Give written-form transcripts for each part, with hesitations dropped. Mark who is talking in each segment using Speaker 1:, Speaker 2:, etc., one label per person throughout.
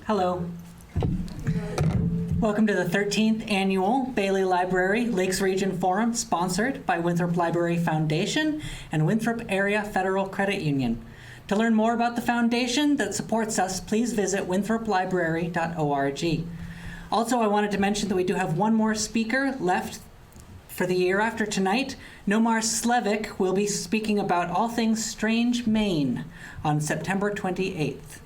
Speaker 1: Hello. Welcome to the 13th Annual Bailey Library Lakes Region Forum, sponsored by Winthrop Library Foundation and Winthrop Area Federal Credit Union. To learn more about the foundation that supports us, please visit winthroplibrary.org. Also, I wanted to mention that we do have one more speaker left for the year after tonight. Nomar Slevik will be speaking about all things strange Maine on September 28th.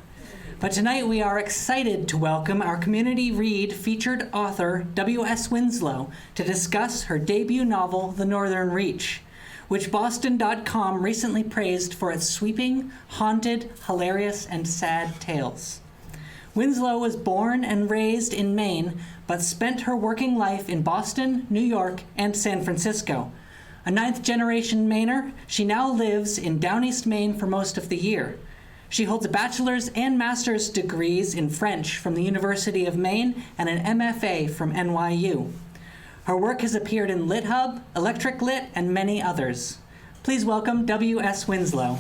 Speaker 1: But tonight we are excited to welcome our Community Read featured author W.S. Winslow to discuss her debut novel, The Northern Reach, which Boston.com recently praised for its sweeping, haunted, hilarious, and sad tales. Winslow was born and raised in Maine, but spent her working life in Boston, New York, and San Francisco. A ninth-generation Mainer, she now lives in Downeast Maine for most of the year. She holds a bachelor's and master's degrees in French from the University of Maine and an MFA from NYU. Her work has appeared in LitHub, Electric Lit, and many others. Please welcome W.S. Winslow.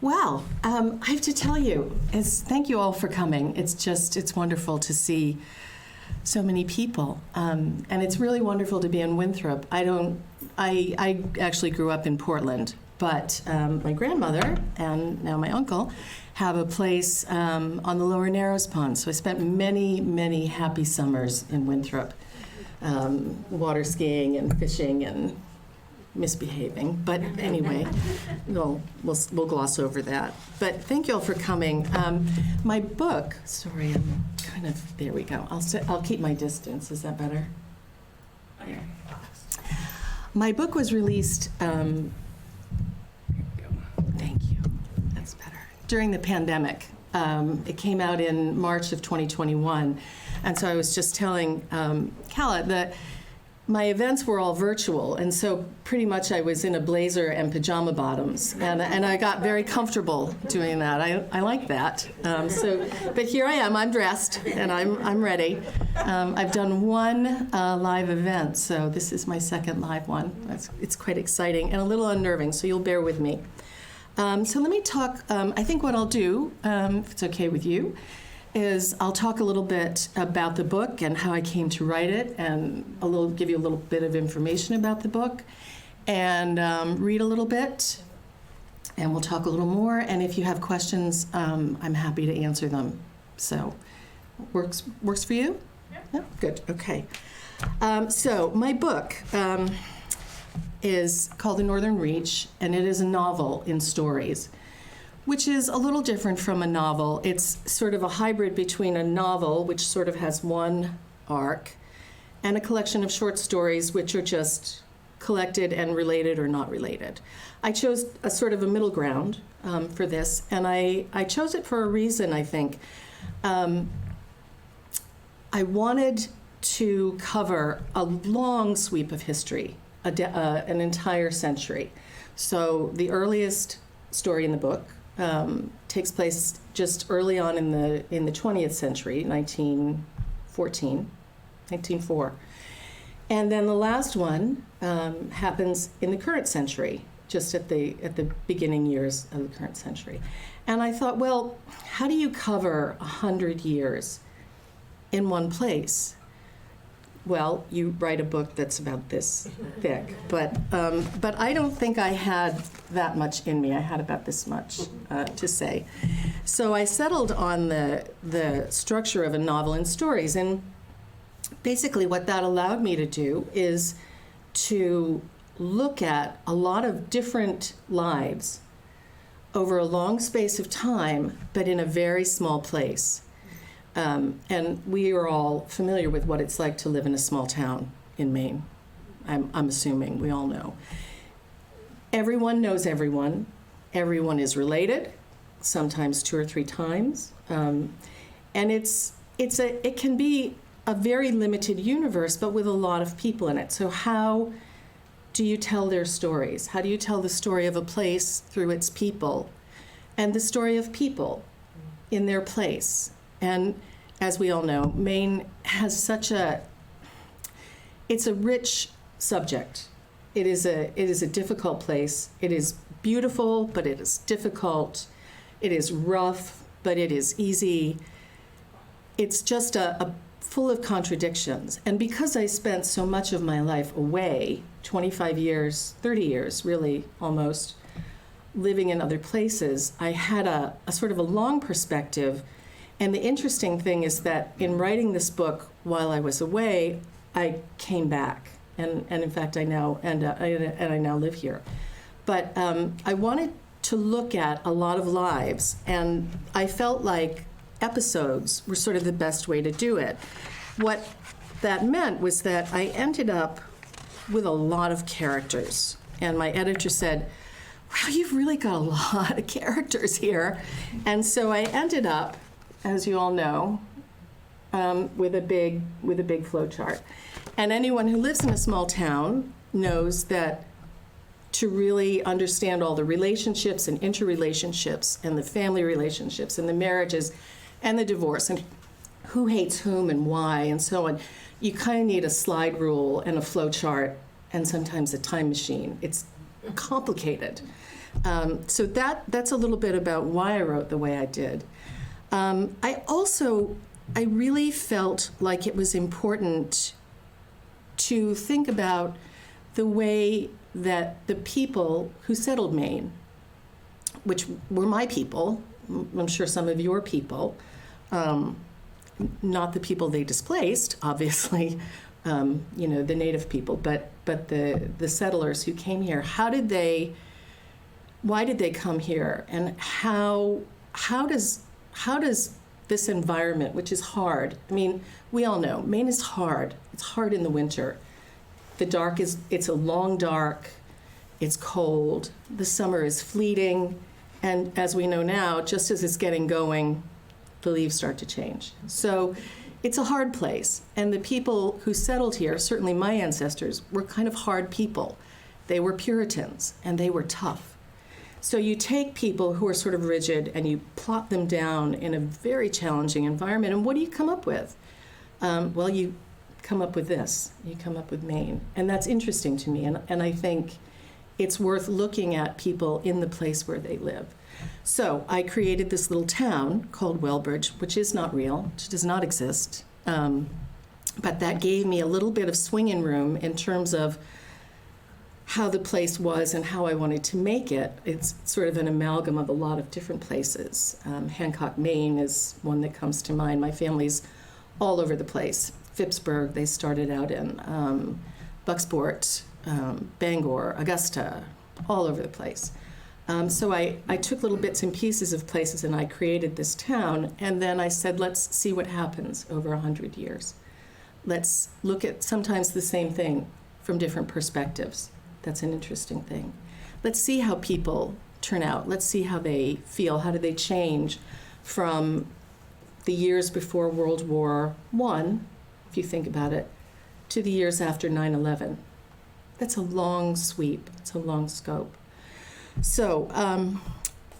Speaker 2: Well, I have to tell you, thank you all for coming. It's wonderful to see so many people, and it's really wonderful to be in Winthrop. I actually grew up in Portland, but my grandmother and now my uncle have a place on the Lower Narrows Pond. So I spent many, many happy summers in Winthrop, water skiing and fishing and misbehaving, but anyway, we'll gloss over that. But thank you all for coming. My book, sorry, I'm kind of, there we go. I'll keep my distance. Is that better? Yeah. My book was released, thank you, that's better, during the pandemic. It came out in March of 2021, and so I was just telling Calla that my events were all virtual, and so pretty much I was in a blazer and pajama bottoms, and I got very comfortable doing that. I like that. But here I am. I'm dressed, and I'm ready. I've done one live event, so this is my second live one. It's quite exciting and a little unnerving, so you'll bear with me. So let me talk. I think what I'll do, if it's okay with you, is I'll talk a little bit about the book and how I came to write it, and give you a little bit of information about the book, and read a little bit, and we'll talk a little more. And if you have questions, I'm happy to answer them. So, works for you? Yeah. Good. Okay. So my book is called The Northern Reach, and it is a novel in stories, which is a little different from a novel. It's sort of a hybrid between a novel, which sort of has one arc, and a collection of short stories, which are just collected and related or not related. I chose a sort of a middle ground for this, and I chose it for a reason, I think. I wanted to cover a long sweep of history, an entire century. So the earliest story in the book takes place just early on in the 20th century, 1904. And then the last one happens in the current century, just at the beginning years of the current century. And I thought, well, how do you cover 100 years in one place? Well, you write a book that's about this thick, but I don't think I had that much in me. I had about this much to say. So I settled on the structure of a novel in stories, and basically what that allowed me to do is to look at a lot of different lives over a long space of time, but in a very small place. And we are all familiar with what it's like to live in a small town in Maine. I'm assuming we all know. Everyone knows everyone. Everyone is related, sometimes 2 or 3 times. And it can be a very limited universe, but with a lot of people in it. So how do you tell their stories? How do you tell the story of a place through its people, and the story of people in their place? And as we all know, Maine has such a it's a rich subject. It is a difficult place. It is beautiful, but it is difficult. It is rough, but it is easy. It's just a full of contradictions. And because I spent so much of my life away, 25 years, 30 years really almost, living in other places, I had a sort of a long perspective. And the interesting thing is that in writing this book while I was away, I came back. And in fact, I now live here. But I wanted to look at a lot of lives, and I felt like episodes were sort of the best way to do it. What that meant was that I ended up with a lot of characters. And my editor said, wow, you've really got a lot of characters here. And so I ended up, as you all know, with a big flow chart. And anyone who lives in a small town knows that to really understand all the relationships and interrelationships and the family relationships and the marriages and the divorce and who hates whom and why and so on, you kind of need a slide rule and a flow chart and sometimes a time machine. It's complicated. So that's a little bit about why I wrote the way I did. I really felt like it was important to think about the way that the people who settled Maine, which were my people, I'm sure some of your people, not the people they displaced, obviously, the native people, but the settlers who came here, why did they come here, and how does this environment, which is hard, I mean, we all know Maine is hard. It's hard in the winter. It's a long dark, it's cold, the summer is fleeting, and as we know now, just as it's getting going, the leaves start to change. So it's a hard place, and the people who settled here, certainly my ancestors, were kind of hard people. They were Puritans, and they were tough. So you take people who are sort of rigid, and you plot them down in a very challenging environment, and what do you come up with? Well, you come up with this. You come up with Maine. And that's interesting to me, and I think it's worth looking at people in the place where they live. So I created this little town called Wellbridge, which is not real, which does not exist. But that gave me a little bit of swinging room in terms of how the place was and how I wanted to make it. It's sort of an amalgam of a lot of different places. Hancock, Maine is one that comes to mind. My family's all over the place. Phippsburg, they started out in, Bucksport, Bangor, Augusta, all over the place. So I took little bits and pieces of places and I created this town, and then I said, let's see what happens over 100 years. Let's look at sometimes the same thing from different perspectives. That's an interesting thing. Let's see how people turn out. Let's see how they feel. How do they change from the years before World War I, if you think about it, to the years after 9/11. That's a long sweep. It's a long scope. So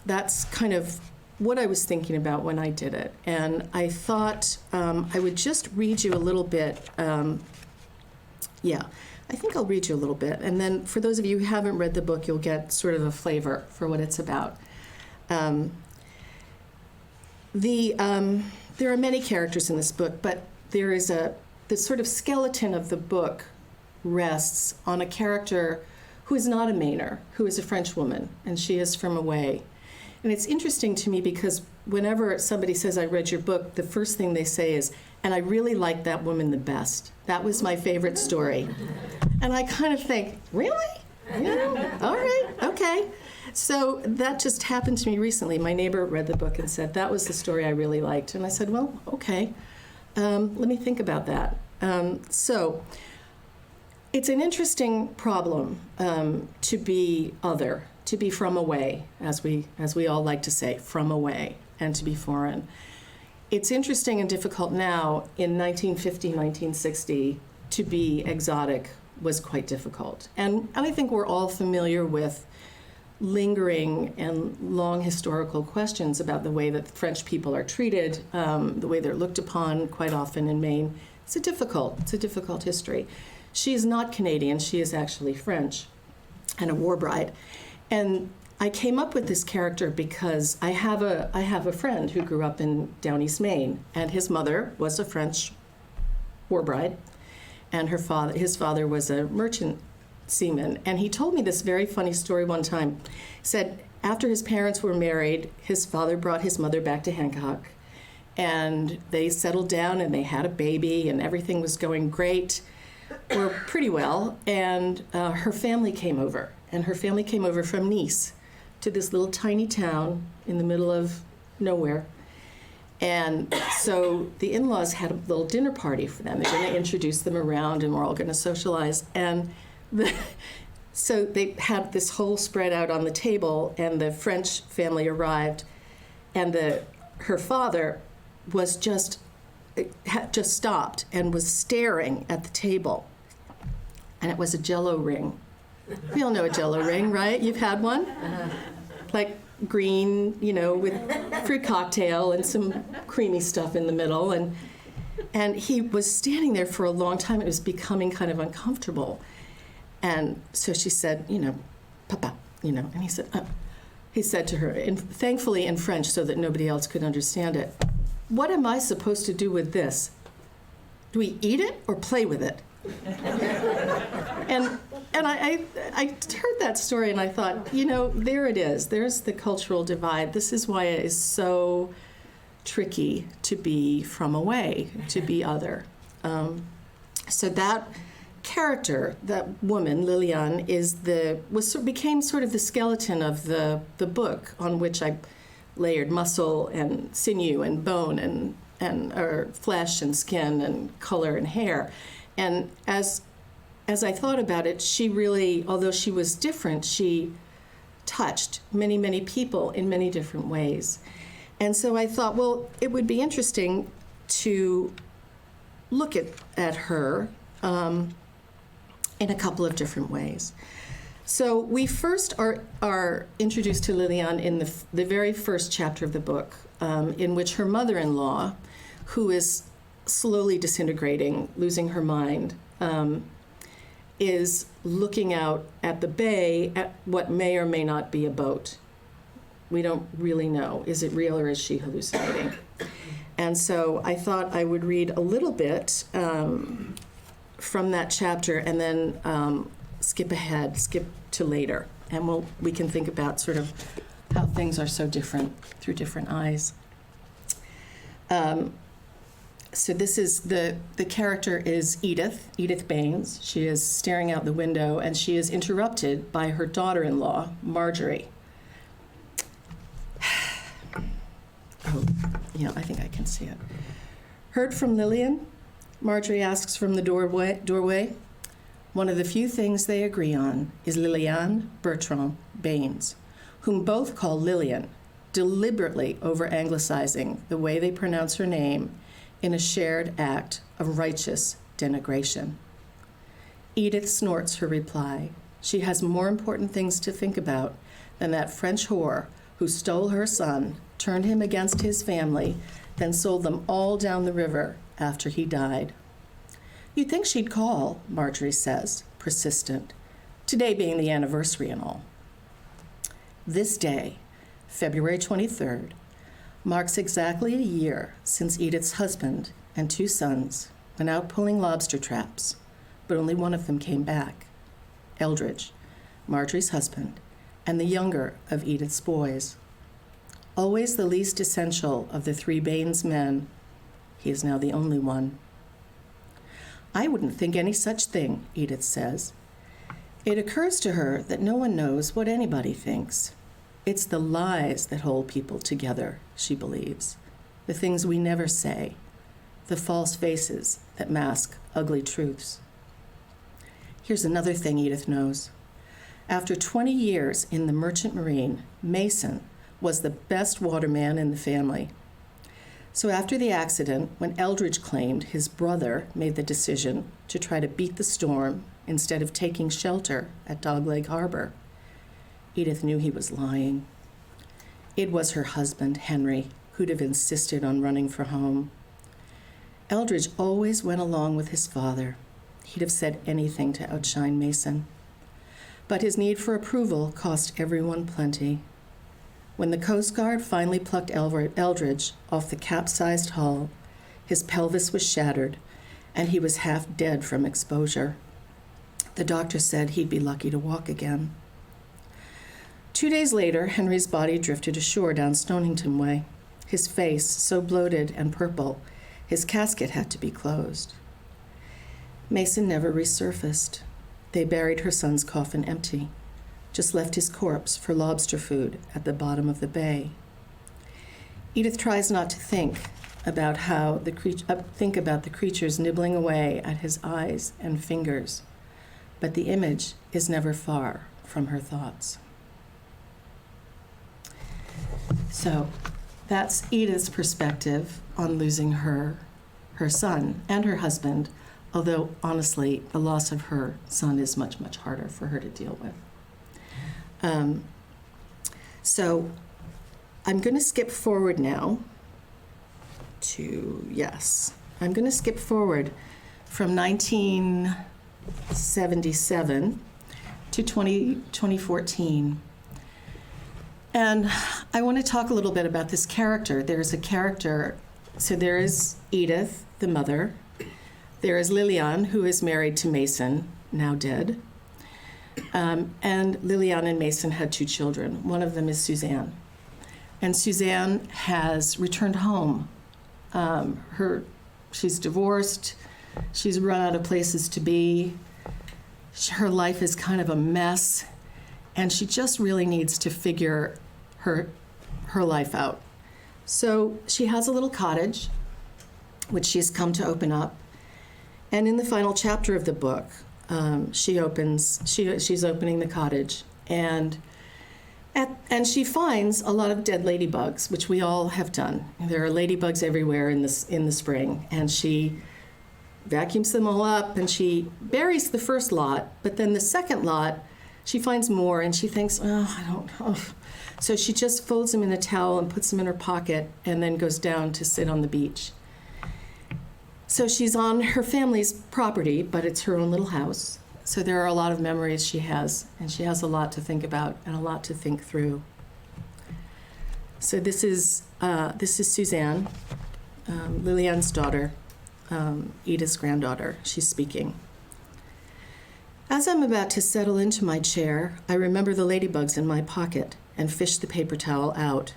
Speaker 2: that's kind of what I was thinking about when I did it. And I thought I would just read you a little bit. I think I'll read you a little bit. And then for those of you who haven't read the book, you'll get sort of a flavor for what it's about. There are many characters in this book, but there is the sort of skeleton of the book rests on a character who is not a Mainer, who is a French woman, and she is from away. And it's interesting to me because whenever somebody says, I read your book, the first thing they say is, and I really liked that woman the best. That was my favorite story. And I kind of think, really? Yeah, all right, okay. So that just happened to me recently. My neighbor read the book and said, that was the story I really liked. And I said, well, okay, let me think about that. So it's an interesting problem to be other, to be from away, as we all like to say, from away, and to be foreign. It's interesting and difficult now. In 1950, 1960, to be exotic was quite difficult. And I think we're all familiar with lingering and long historical questions about the way that French people are treated, the way they're looked upon quite often in Maine. It's a difficult history. She is not Canadian. She is actually French and a war bride. And I came up with this character because I have a friend who grew up in Downeast, Maine, and his mother was a French war bride, and his father was a merchant seaman. And he told me this very funny story one time. He said after his parents were married, his father brought his mother back to Hancock, and they settled down and they had a baby, and everything was going great, or pretty well. And her family came over, and her family came over from Nice to this little tiny town in the middle of nowhere. And so the in-laws had a little dinner party for them. They're going to introduce them around, and we're all going to socialize. And so they had this whole spread out on the table, and the French family arrived, and her father was had just stopped and was staring at the table. And it was a Jell-O ring. We all know a Jell-O ring, right? You've had one? Like green, with fruit cocktail and some creamy stuff in the middle. And he was standing there for a long time. It was becoming kind of uncomfortable. And so she said, Papa, and he said to her, and thankfully in French so that nobody else could understand it, "What am I supposed to do with this? Do we eat it or play with it?" And I heard that story and I thought, there it is. There's the cultural divide. This is why it is so tricky to be from away, to be other. So that character, that woman, Liliane, became sort of the skeleton of the book, on which I layered muscle and sinew and bone and flesh and skin and color and hair. And as I thought about it, she really, although she was different, she touched many, many people in many different ways. And so I thought, well, it would be interesting to look at her in a couple of different ways. So we first are introduced to Liliane in the very first chapter of the book, in which her mother-in-law, who is slowly disintegrating, losing her mind, is looking out at the bay at what may or may not be a boat. We don't really know. Is it real or is she hallucinating? And so I thought I would read a little bit from that chapter and then skip to later. And we can think about sort of how things are so different through different eyes. So this is the character is Edith Baines. She is staring out the window, and she is interrupted by her daughter-in-law, Marjorie. Oh, I think I can see it. Heard from Liliane? Marjorie asks from the doorway. One of the few things they agree on is Liliane Bertrand Baines, whom both call Lilian, deliberately over-anglicizing the way they pronounce her name in a shared act of righteous denigration. Edith snorts her reply. She has more important things to think about than that French whore who stole her son, turned him against his family, then sold them all down the river after he died. You'd think she'd call, Marjorie says, persistent, today being the anniversary and all. This day, February 23rd, marks exactly a year since Edith's husband and two sons went out pulling lobster traps, but only one of them came back, Eldridge, Marjorie's husband, and the younger of Edith's boys. Always the least essential of the three Baines men, he is now the only one. I wouldn't think any such thing, Edith says. It occurs to her that no one knows what anybody thinks. It's the lies that hold people together, she believes. The things we never say. The false faces that mask ugly truths. Here's another thing Edith knows. After 20 years in the merchant marine, Mason was the best waterman in the family. So after the accident, when Eldridge claimed his brother made the decision to try to beat the storm instead of taking shelter at Dogleg Harbor, Edith knew he was lying. It was her husband, Henry, who'd have insisted on running for home. Eldridge always went along with his father. He'd have said anything to outshine Mason. But his need for approval cost everyone plenty. When the Coast Guard finally plucked Eldridge off the capsized hull, his pelvis was shattered, and he was half dead from exposure. The doctor said he'd be lucky to walk again. 2 days later, Henry's body drifted ashore down Stonington Way, his face so bloated and purple, his casket had to be closed. Mason never resurfaced. They buried her son's coffin empty, just left his corpse for lobster food at the bottom of the bay. Edith tries not to think about the creatures nibbling away at his eyes and fingers, but the image is never far from her thoughts. So that's Edith's perspective on losing her son and her husband, although honestly, the loss of her son is much, much harder for her to deal with. So I'm going to skip forward now I'm going to skip forward from 1977 to 2014. And I want to talk a little bit about this character. There's a character, so there is Edith, the mother. There is Lillian, who is married to Mason, now dead. And Lillian and Mason had 2 children. One of them is Suzanne. And Suzanne has returned home. She's divorced. She's run out of places to be. Her life is kind of a mess. And she just really needs to figure her life out. So she has a little cottage, which she's come to open up. And in the final chapter of the book, she's opening the cottage, and she finds a lot of dead ladybugs, which we all have done. There are ladybugs everywhere in the spring, and she vacuums them all up, and she buries the first lot, but then the second lot, she finds more, and she thinks, oh, I don't know. So she just folds them in a towel and puts them in her pocket, and then goes down to sit on the beach. So she's on her family's property, but it's her own little house. So there are a lot of memories she has, and she has a lot to think about and a lot to think through. So this is Suzanne, Lillian's daughter, Edith's granddaughter. She's speaking. As I'm about to settle into my chair, I remember the ladybugs in my pocket and fish the paper towel out.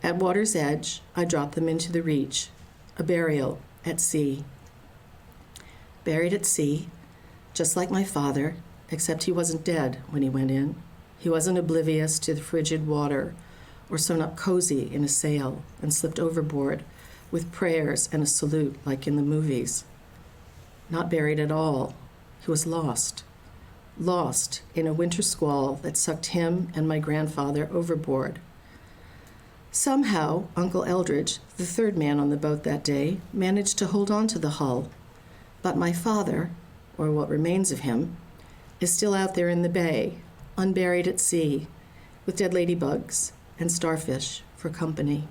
Speaker 2: At water's edge, I drop them into the reach, a burial at sea. Buried at sea, just like my father, except he wasn't dead when he went in. He wasn't oblivious to the frigid water or sewn up cozy in a sail and slipped overboard with prayers and a salute like in the movies. Not buried at all. He was lost in a winter squall that sucked him and my grandfather overboard. Somehow, Uncle Eldridge, the third man on the boat that day, managed to hold on to the hull. But my father, or what remains of him, is still out there in the bay, unburied at sea, with dead ladybugs and starfish for company.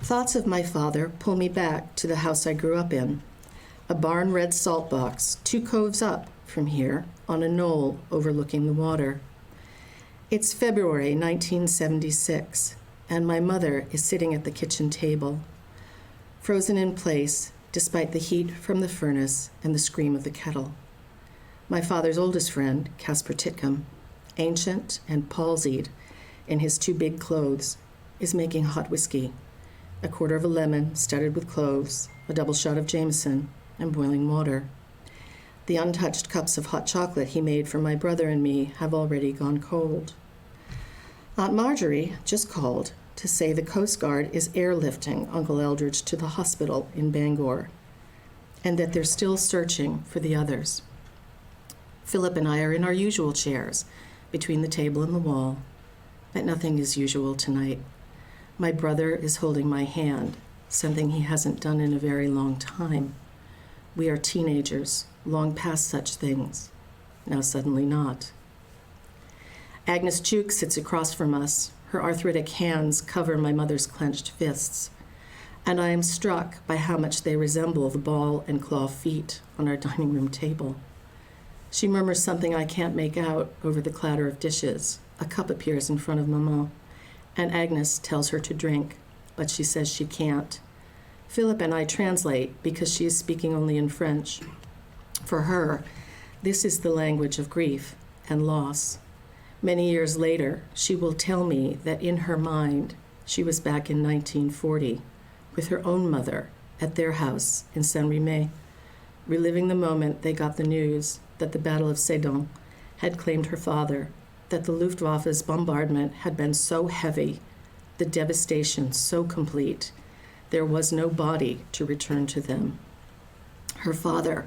Speaker 2: Thoughts of my father pull me back to the house I grew up in, a barn red salt box 2 coves up from here on a knoll overlooking the water. It's February 1976, and my mother is sitting at the kitchen table, frozen in place despite the heat from the furnace and the scream of the kettle. My father's oldest friend, Caspar Titcomb, ancient and palsied in his 2 big clothes, is making hot whiskey, a quarter of a lemon studded with cloves, a double shot of Jameson, and boiling water. The untouched cups of hot chocolate he made for my brother and me have already gone cold. Aunt Marjorie just called to say the Coast Guard is airlifting Uncle Eldridge to the hospital in Bangor, and that they're still searching for the others. Philip and I are in our usual chairs, between the table and the wall, but nothing is usual tonight. My brother is holding my hand, something he hasn't done in a very long time. We are teenagers, long past such things, now suddenly not. Agnes Jukes sits across from us. Her arthritic hands cover my mother's clenched fists. and I am struck by how much they resemble the ball and claw feet on our dining room table. She murmurs something I can't make out over the clatter of dishes. A cup appears in front of Maman, and Agnes tells her to drink, but she says she can't. Philip and I translate because she is speaking only in French. For her, this is the language of grief and loss. Many years later, she will tell me that in her mind, she was back in 1940 with her own mother at their house in Saint-Rémy, reliving the moment they got the news that the Battle of Sedan had claimed her father, that the Luftwaffe's bombardment had been so heavy, the devastation so complete, there was no body to return to them. Her father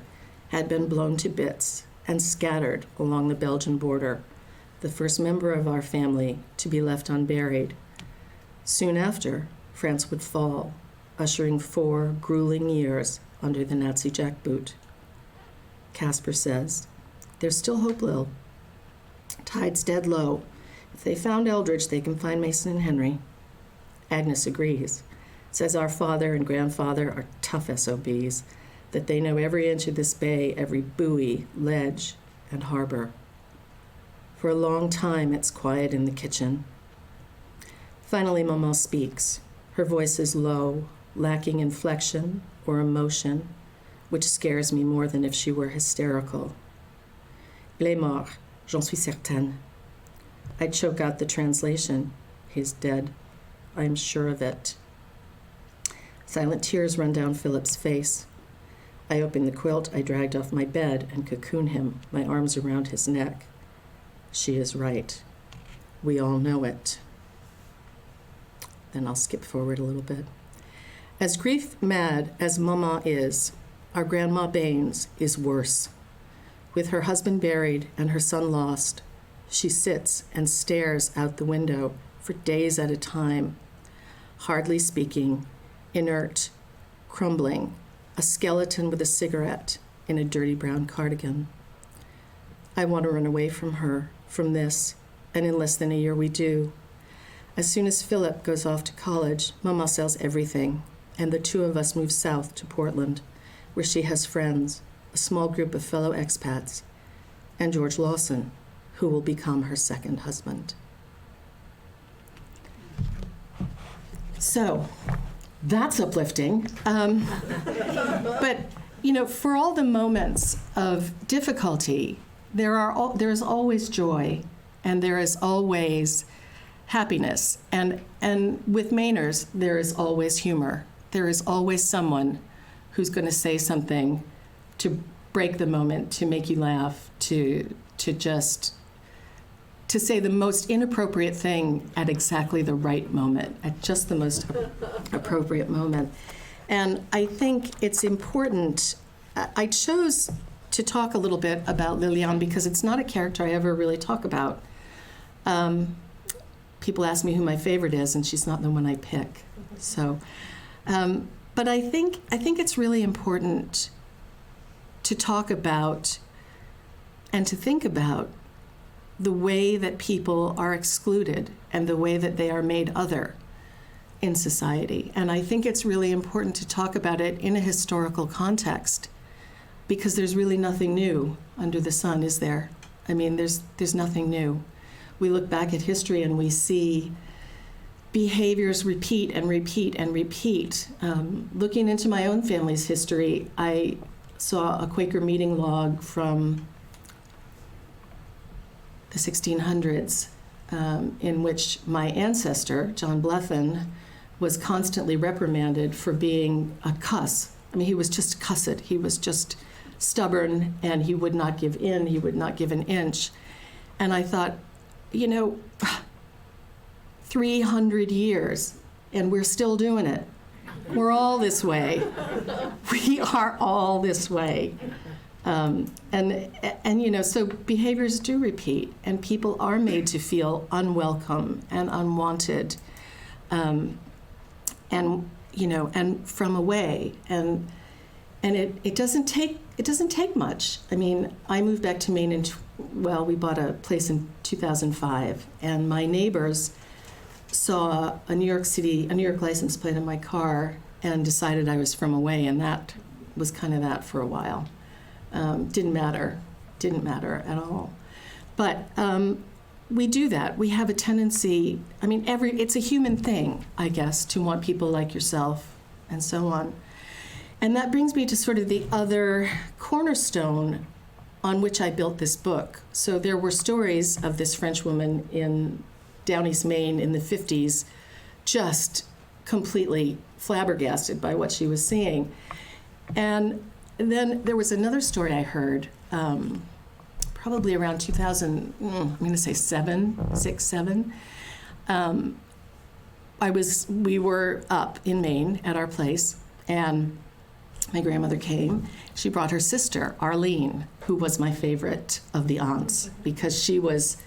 Speaker 2: had been blown to bits and scattered along the Belgian border, the first member of our family to be left unburied. Soon after, France would fall, ushering 4 grueling years under the Nazi jackboot. Casper says, "There's still hope, Lil. Tide's dead low. If they found Eldridge, they can find Mason and Henry." Agnes agrees, says our father and grandfather are tough SOBs, that they know every inch of this bay, every buoy, ledge, and harbor. For a long time, it's quiet in the kitchen. Finally, Maman speaks. Her voice is low, lacking inflection or emotion, which scares me more than if she were hysterical. "Il est mort, j'en suis certaine." I choke out the translation. He's dead. I'm sure of it. Silent tears run down Philip's face. I open the quilt I dragged off my bed and cocoon him, my arms around his neck. She is right. We all know it. Then I'll skip forward a little bit. As grief-mad as Maman is, our Grandma Baines is worse. With her husband buried and her son lost, she sits and stares out the window for days at a time, hardly speaking, inert, crumbling, a skeleton with a cigarette in a dirty brown cardigan. I want to run away from her, from this, and in less than a year we do. As soon as Philip goes off to college, Mama sells everything, and the 2 of us move south to Portland, where she has friends, a small group of fellow expats, and George Lawson, who will become her second husband. So, that's uplifting. But, for all the moments of difficulty, there is always joy, and there is always happiness. And with Mainers, there is always humor. There is always someone who's going to say something to break the moment, to make you laugh, to say the most inappropriate thing at exactly the right moment, at just the most appropriate moment. And I think it's important. I chose to talk a little bit about Liliane because it's not a character I ever really talk about. People ask me who my favorite is, and she's not the one I pick. So, but I think it's really important to talk about and to think about the way that people are excluded and the way that they are made other in society. And I think it's really important to talk about it in a historical context, because there's really nothing new under the sun, is there? I mean, there's nothing new. We look back at history and we see behaviors repeat and repeat and repeat. Looking into my own family's history, I saw a Quaker meeting log from the 1600s, in which my ancestor, John Blethyn, was constantly reprimanded for being a cuss. I mean, he was just cussed. He was just stubborn, and he would not give in. He would not give an inch. And I thought, 300 years, and we're still doing it. We're all this way. We are all this way. So behaviors do repeat, and people are made to feel unwelcome and unwanted, and from away, and it doesn't take much. I mean, I moved back to Maine we bought a place in 2005, and my neighbors saw a New York license plate on my car, and decided I was from away, and that was kind of that for a while. Didn't matter at all. But we do that. We have a tendency, I mean, it's a human thing, I guess, to want people like yourself and so on. And that brings me to sort of the other cornerstone on which I built this book. So there were stories of this French woman in Downeast, Maine in the 50s, just completely flabbergasted by what she was seeing. And then there was another story I heard, probably around 2000, I'm going to say 6, 7. We were up in Maine at our place, and my grandmother came. She brought her sister, Arlene, who was my favorite of the aunts, because she was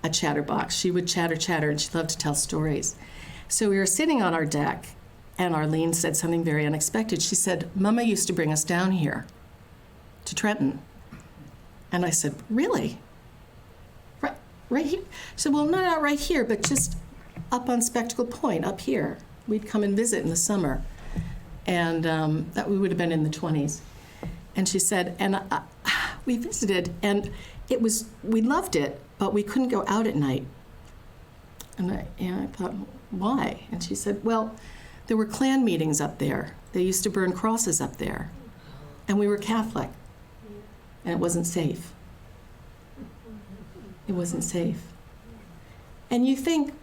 Speaker 2: a chatterbox. She would chatter, and she loved to tell stories. So we were sitting on our deck, and Arlene said something very unexpected. She said, "Mama used to bring us down here to Trenton." And I said, "Really? Right here?" She said, "Well, not right here, but just up on Spectacle Point, up here. We'd come and visit in the summer." And that we would have been in the 20s. And she said, and we visited, and we loved it, but we couldn't go out at night. And I thought, why? And she said, well, there were Klan meetings up there. They used to burn crosses up there. And we were Catholic. And it wasn't safe. It wasn't safe. And you think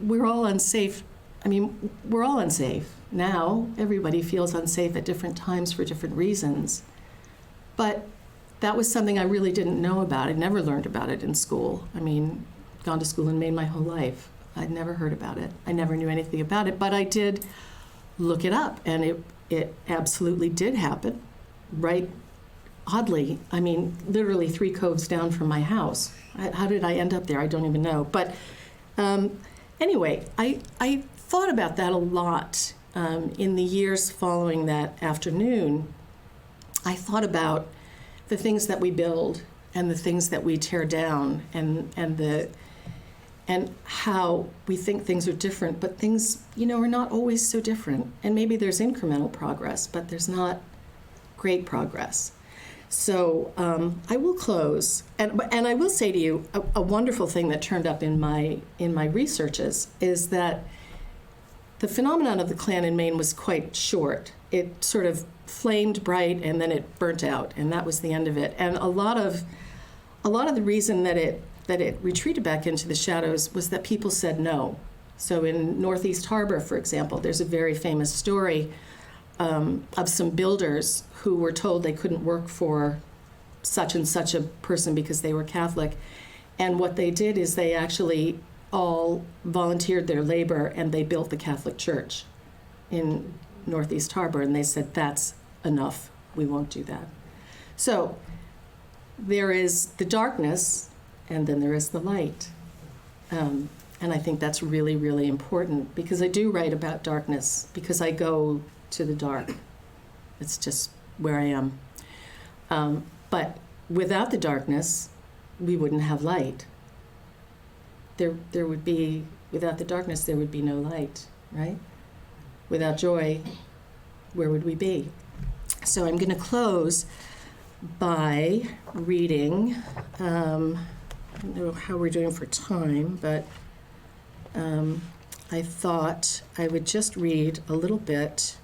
Speaker 2: we're all unsafe. I mean, we're all unsafe. Now, everybody feels unsafe at different times for different reasons. But that was something I really didn't know about. I never learned about it in school. I mean, gone to school in Maine my whole life. I'd never heard about it. I never knew anything about it, but I did look it up, and it absolutely did happen, right? Oddly, I mean, literally 3 coves down from my house. How did I end up there? I don't even know. But anyway, I thought about that a lot in the years following that afternoon. I thought about the things that we build and the things that we tear down, and how we think things are different, but things, are not always so different. And maybe there's incremental progress, but there's not great progress. So I will close, and I will say to you, a wonderful thing that turned up in my researches is that the phenomenon of the Klan in Maine was quite short. It sort of flamed bright, and then it burnt out, and that was the end of it. And a lot of the reason that it retreated back into the shadows was that people said no. So in Northeast Harbor, for example, there's a very famous story of some builders who were told they couldn't work for such and such a person because they were Catholic. And what they did is they actually all volunteered their labor, and they built the Catholic Church in Northeast Harbor. And they said, that's enough. We won't do that. So there is the darkness, and then there is the light. And I think that's really, really important, because I do write about darkness, because I go to the dark. It's just where I am. But without the darkness, we wouldn't have light. There would be, without the darkness, there would be no light, right? Without joy, where would we be? So I'm going to close by reading, I don't know how we're doing for time, but I thought I would just read a little bit,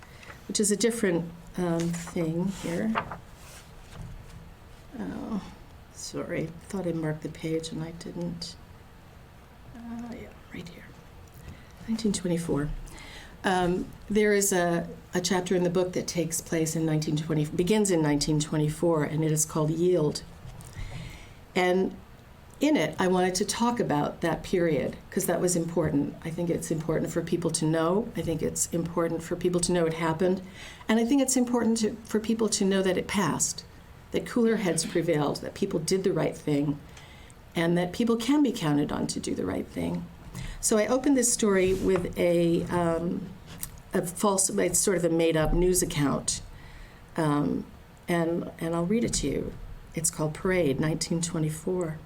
Speaker 2: which is a different thing here. Oh, sorry, thought I marked the page and I didn't. Yeah, right here. 1924. There is a chapter in the book that takes place in begins in 1924, and it is called Yield. And in it, I wanted to talk about that period, because that was important. I think it's important for people to know. I think it's important for people to know it happened. And I think it's important for people to know that it passed, that cooler heads prevailed, that people did the right thing, and that people can be counted on to do the right thing. So I opened this story with a false, it's sort of a made-up news account, and I'll read it to you. It's called Parade, 1924.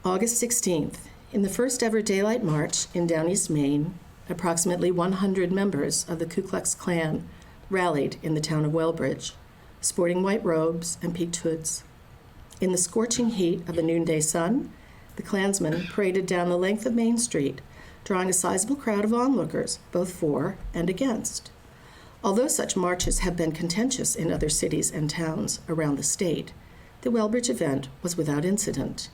Speaker 2: August 16th, in the first ever daylight march in Downeast, Maine, approximately 100 members of the Ku Klux Klan rallied in the town of Wellbridge, sporting white robes and peaked hoods. In the scorching heat of the noonday sun, the Klansmen paraded down the length of Main Street, drawing a sizable crowd of onlookers, both for and against. Although such marches have been contentious in other cities and towns around the state, the Wellbridge event was without incident.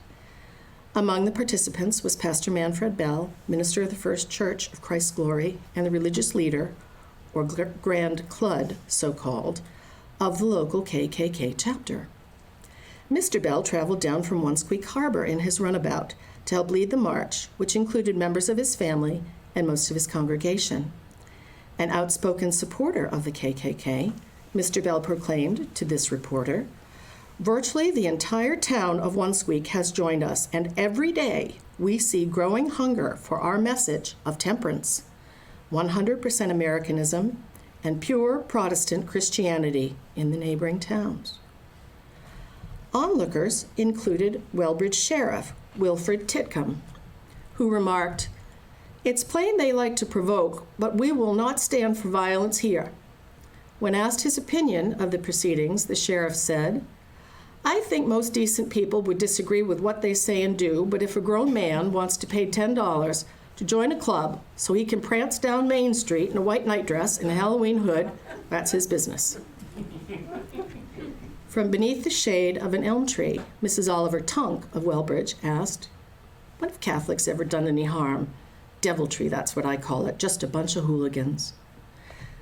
Speaker 2: Among the participants was Pastor Manfred Bell, minister of the First Church of Christ's Glory, and the religious leader, or Grand Clud, so-called, of the local KKK chapter. Mr. Bell traveled down from Onsequik Harbor in his runabout to help lead the march, which included members of his family and most of his congregation. An outspoken supporter of the KKK, Mr. Bell proclaimed to this reporter, "Virtually the entire town of Onsequik has joined us, and every day we see growing hunger for our message of temperance, 100% Americanism, and pure Protestant Christianity in the neighboring towns." Onlookers included Wellbridge Sheriff Wilfred Titcomb, who remarked, "It's plain they like to provoke, but we will not stand for violence here." When asked his opinion of the proceedings, the sheriff said, "I think most decent people would disagree with what they say and do, but if a grown man wants to pay $10 to join a club so he can prance down Main Street in a white nightdress and a Halloween hood, that's his business." From beneath the shade of an elm tree, Mrs. Oliver Tunk of Wellbridge asked, "What have Catholics ever done any harm? Deviltry, that's what I call it, just a bunch of hooligans."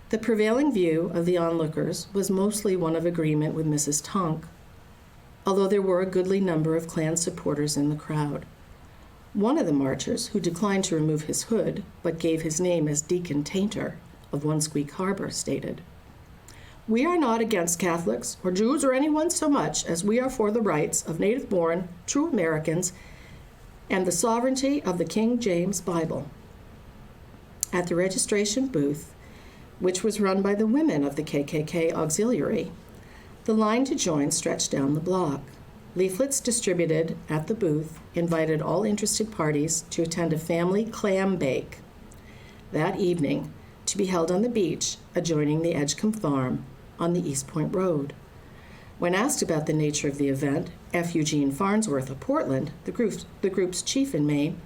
Speaker 2: The prevailing view of the onlookers was mostly one of agreement with Mrs. Tunk, although there were a goodly number of Klan supporters in the crowd. One of the marchers, who declined to remove his hood but gave his name as Deacon Tainter of Onsequik Harbor, stated, "We are not against Catholics or Jews or anyone so much as we are for the rights of native-born, true Americans and the sovereignty of the King James Bible." At the registration booth, which was run by the women of the KKK Auxiliary, the line to join stretched down the block. Leaflets distributed at the booth invited all interested parties to attend a family clam bake that evening, to be held on the beach adjoining the Edgecombe Farm on the East Point Road. When asked about the nature of the event, F. Eugene Farnsworth of Portland, the group's chief in Maine,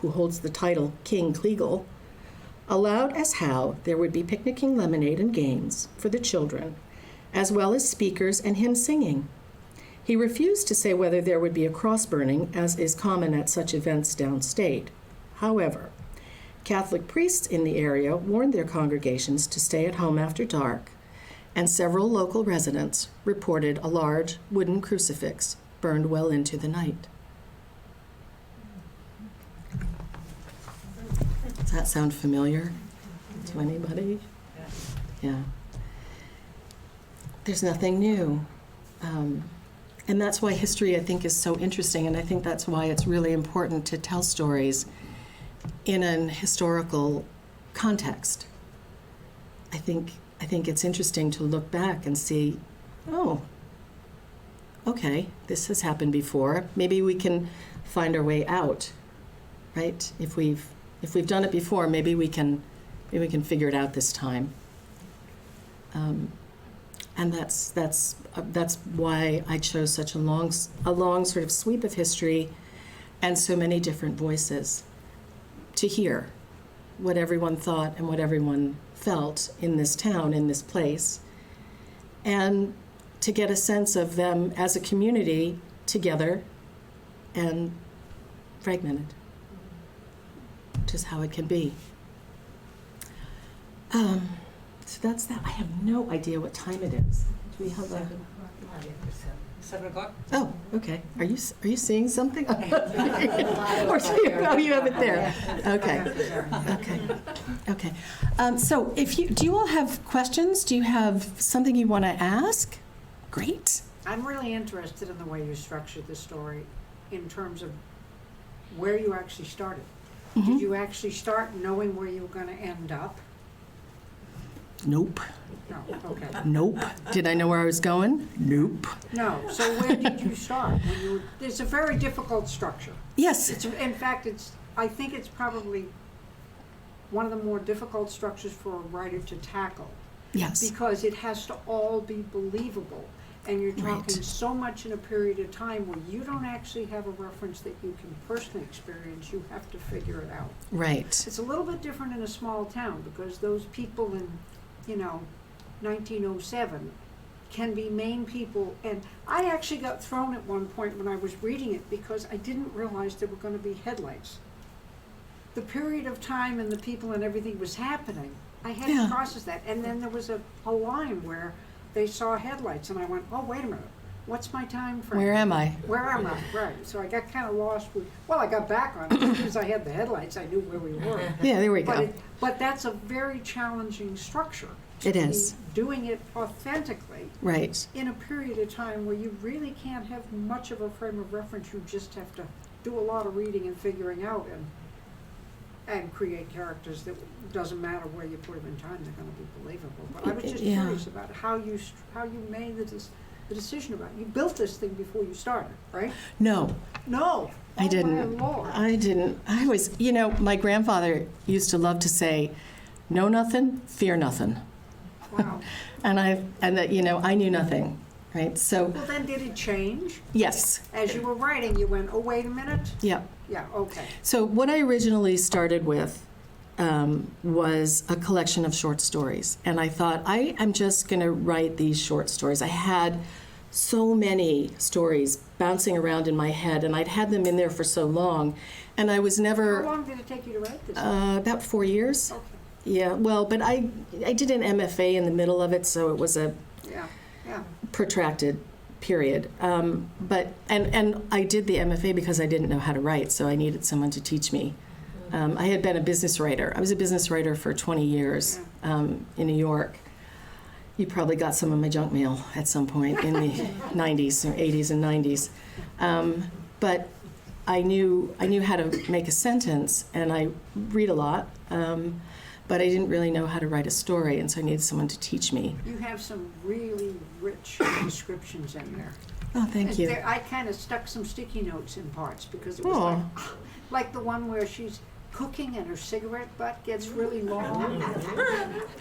Speaker 2: who holds the title King Kleagle, allowed as how there would be picnicking, lemonade, and games for the children, as well as speakers and hymn singing. He refused to say whether there would be a cross burning, as is common at such events downstate. However, Catholic priests in the area warned their congregations to stay at home after dark, and several local residents reported a large wooden crucifix burned well into the night. Does that sound familiar to anybody? Yeah. There's nothing new. And that's why history, I think, is so interesting, and I think that's why it's really important to tell stories in an historical context. I think it's interesting to look back and see, oh, okay, this has happened before. Maybe we can find our way out, right? If we've done it before, maybe we can figure it out this time. And that's why I chose such a long sort of sweep of history and so many different voices to hear what everyone thought and what everyone felt in this town, in this place, and to get a sense of them as a community together and fragmented, which is how it can be. So that's that. I have no idea what time it is. Do we have a...
Speaker 3: 7 o'clock?
Speaker 2: Oh, okay. Are you seeing something? Or you have it there. Okay. So do you all have questions? Do you have something you want to ask? Great.
Speaker 3: I'm really interested in the way you structured the story in terms of where you actually started.
Speaker 2: Mm-hmm.
Speaker 3: Did you actually start knowing where you were going to end up?
Speaker 2: Nope.
Speaker 3: No, okay.
Speaker 2: Nope. Did I know where I was going? Nope.
Speaker 3: No, so where did you start? It's a very difficult structure.
Speaker 2: Yes.
Speaker 3: In fact, I think it's probably one of the more difficult structures for a writer to tackle.
Speaker 2: Yes.
Speaker 3: Because it has to all be believable. And you're talking
Speaker 2: Right.
Speaker 3: so much in a period of time where you don't actually have a reference that you can personally experience. You have to figure it out.
Speaker 2: Right.
Speaker 3: It's a little bit different in a small town because those people in, 1907 can be Maine people. And I actually got thrown at one point when I was reading it because I didn't realize there were going to be headlights. The period of time and the people and everything was happening. I had
Speaker 2: Yeah.
Speaker 3: to process that. And then there was a line where they saw headlights and I went, oh, wait a minute. What's my time frame?
Speaker 2: Where am I?
Speaker 3: Where am I? Right. So I got kind of lost with, well, I got back on it because I had the headlights. I knew where we were.
Speaker 2: Yeah, there we go.
Speaker 3: But that's a very challenging structure.
Speaker 2: It
Speaker 3: to be
Speaker 2: is.
Speaker 3: Doing it authentically
Speaker 2: Right.
Speaker 3: in a period of time where you really can't have much of a frame of reference. You just have to do a lot of reading and figuring out and create characters that doesn't matter where you put them in time, they're going to be believable. But I was just
Speaker 2: Yeah.
Speaker 3: curious about how you made the decision about it. You built this thing before you started, right?
Speaker 2: No,
Speaker 3: No.
Speaker 2: I
Speaker 3: Oh,
Speaker 2: didn't.
Speaker 3: my Lord.
Speaker 2: I didn't. I was, my grandfather used to love to say, know nothing, fear nothing.
Speaker 3: Wow.
Speaker 2: And I knew nothing, right? So,
Speaker 3: Well, then did it change?
Speaker 2: yes,
Speaker 3: As you were writing, you went, oh, wait a minute?
Speaker 2: yeah.
Speaker 3: Yeah, okay.
Speaker 2: So what I originally started with was a collection of short stories. And I thought, I'm just going to write these short stories. I had so many stories bouncing around in my head, and I'd had them in there for so long. And I was
Speaker 3: How
Speaker 2: never,
Speaker 3: long did it take you to write this?
Speaker 2: about 4 years.
Speaker 3: Okay,
Speaker 2: Yeah, well, but I did an MFA in the middle of it, so it was a
Speaker 3: yeah.
Speaker 2: protracted period. But I did the MFA because I didn't know how to write, so I needed someone to teach me. I had been a business writer. I was a business writer for 20 years in New York. You probably got some of my junk mail at some point in the 90s or 80s and 90s. But I knew how to make a sentence, and I read a lot. But I didn't really know how to write a story, and so I needed someone to teach me.
Speaker 3: You have some really rich descriptions in there.
Speaker 2: Oh, thank you.
Speaker 3: I kind of stuck some sticky notes in parts because it was
Speaker 2: Aw.
Speaker 3: like the one where she's cooking and her cigarette butt gets really long.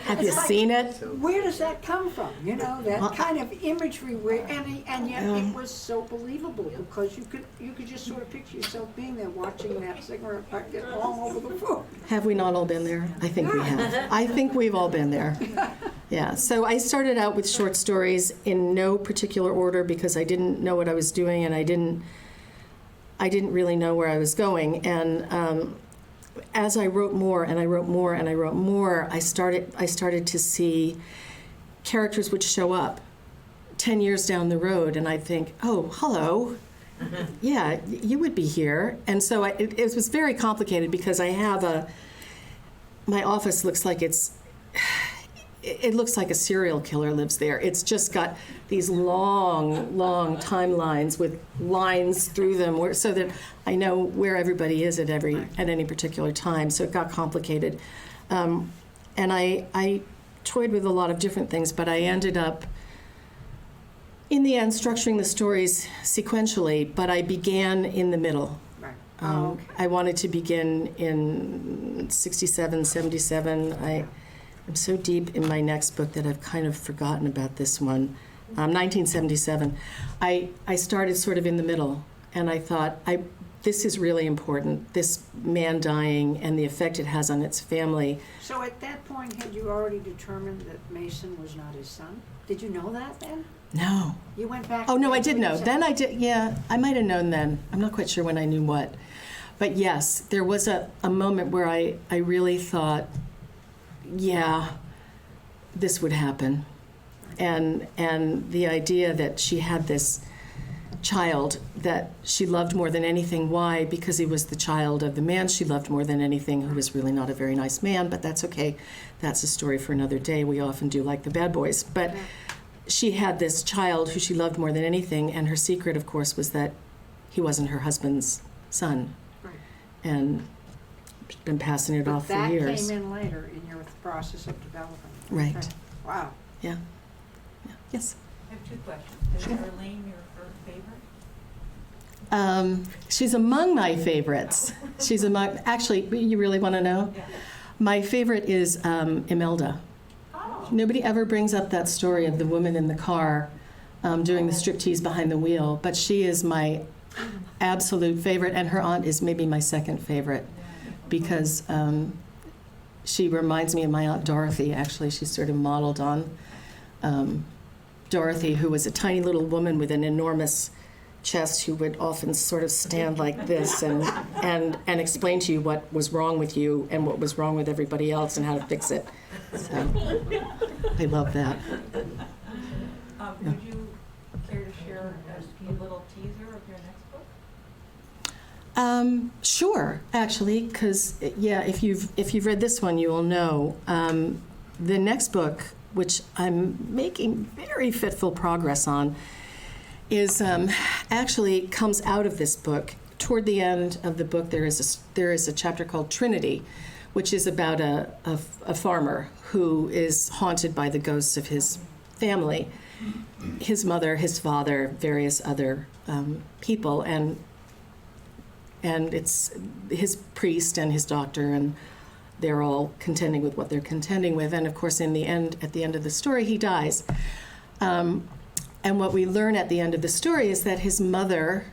Speaker 2: Have you seen it?
Speaker 3: Where does that come from? That
Speaker 2: Well,
Speaker 3: kind of imagery where, and yet it was so believable because you could just sort of picture yourself being there watching that cigarette butt get long over the food.
Speaker 2: Have we not all been there? I think we have. I think we've all been there. Yeah, so I started out with short stories in no particular order because I didn't know what I was doing, and I didn't really know where I was going. And as I wrote more and I wrote more and I wrote more, I started to see characters would show up 10 years down the road, and I'd think, oh, hello. Yeah, you would be here. And so it was very complicated because I have my office looks like it looks like a serial killer lives there. It's just got these long, long timelines with lines through them so that I know where everybody is at any particular time. So it got complicated. And I toyed with a lot of different things, but I ended up, in the end, structuring the stories sequentially, but I began in the middle.
Speaker 3: Right.
Speaker 2: Okay. I wanted to begin in 67, 77. I'm so deep in my next book that I've kind of forgotten about this one. 1977. I started sort of in the middle, and I thought, this is really important, this man dying and the effect it has on its family.
Speaker 3: So at that point, had you already determined that Mason was not his son? Did you know that then?
Speaker 2: No.
Speaker 3: You went back.
Speaker 2: Oh, no, I did
Speaker 3: to
Speaker 2: know. Then I did, yeah, I might have known then. I'm not quite sure when I knew what. But yes, there was a moment where I really thought, yeah, this would happen. And the idea that she had this child that she loved more than anything. Why? Because he was the child of the man she loved more than anything, who was really not a very nice man, but that's okay. That's a story for another day. We often do like the bad boys. But she had this child who she loved more than anything, and her secret, of course, was that he wasn't her husband's son.
Speaker 3: Right.
Speaker 2: And she's been passing it off for years.
Speaker 3: That came in later in your process of development.
Speaker 2: Right.
Speaker 3: Okay. Wow.
Speaker 2: Yeah. Yes.
Speaker 4: I have two questions. Is Arlene your favorite?
Speaker 2: She's among my favorites. She's among, actually, you really want to know?
Speaker 4: Yeah.
Speaker 2: My favorite is Imelda.
Speaker 4: Oh.
Speaker 2: Nobody ever brings up that story of the woman in the car doing the striptease behind the wheel, but she is my absolute favorite, and her aunt is maybe my second favorite because she reminds me of my Aunt Dorothy. Actually, she's sort of modeled on Dorothy, who was a tiny little woman with an enormous chest who would often sort of stand like this and explain to you what was wrong with you and what was wrong with everybody else and how to fix it. So I love that.
Speaker 4: Would you care to share a little teaser of your next book?
Speaker 2: Sure, actually, because if you've read this one, you will know the next book, which I'm making very fitful progress on, is actually comes out of this book. Toward the end of the book, there is a chapter called Trinity, which is about a farmer who is haunted by the ghosts of his family, his mother, his father, various other people, and it's his priest and his doctor, and they're all contending with what they're contending with. And of course, at the end of the story, he dies. And what we learn at the end of the story is that his mother,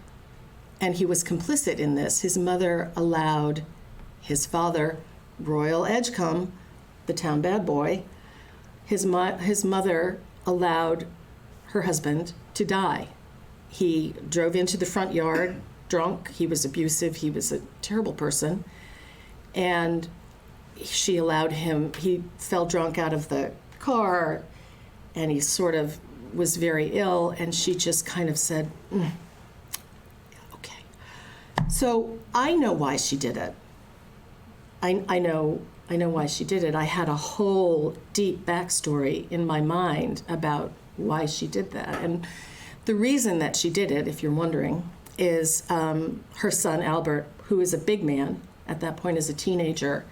Speaker 2: and he was complicit in this, his mother allowed his father, Royal Edgecombe, the town bad boy, his mother allowed her husband to die. He drove into the front yard drunk. He was abusive. He was a terrible person. And she allowed him, he fell drunk out of the car, and he sort of was very ill, and she just kind of said, okay. So I know why she did it. I know why she did it. I had a whole deep backstory in my mind about why she did that. And the reason that she did it, if you're wondering, is her son Albert, who is a big man at that point as a teenager,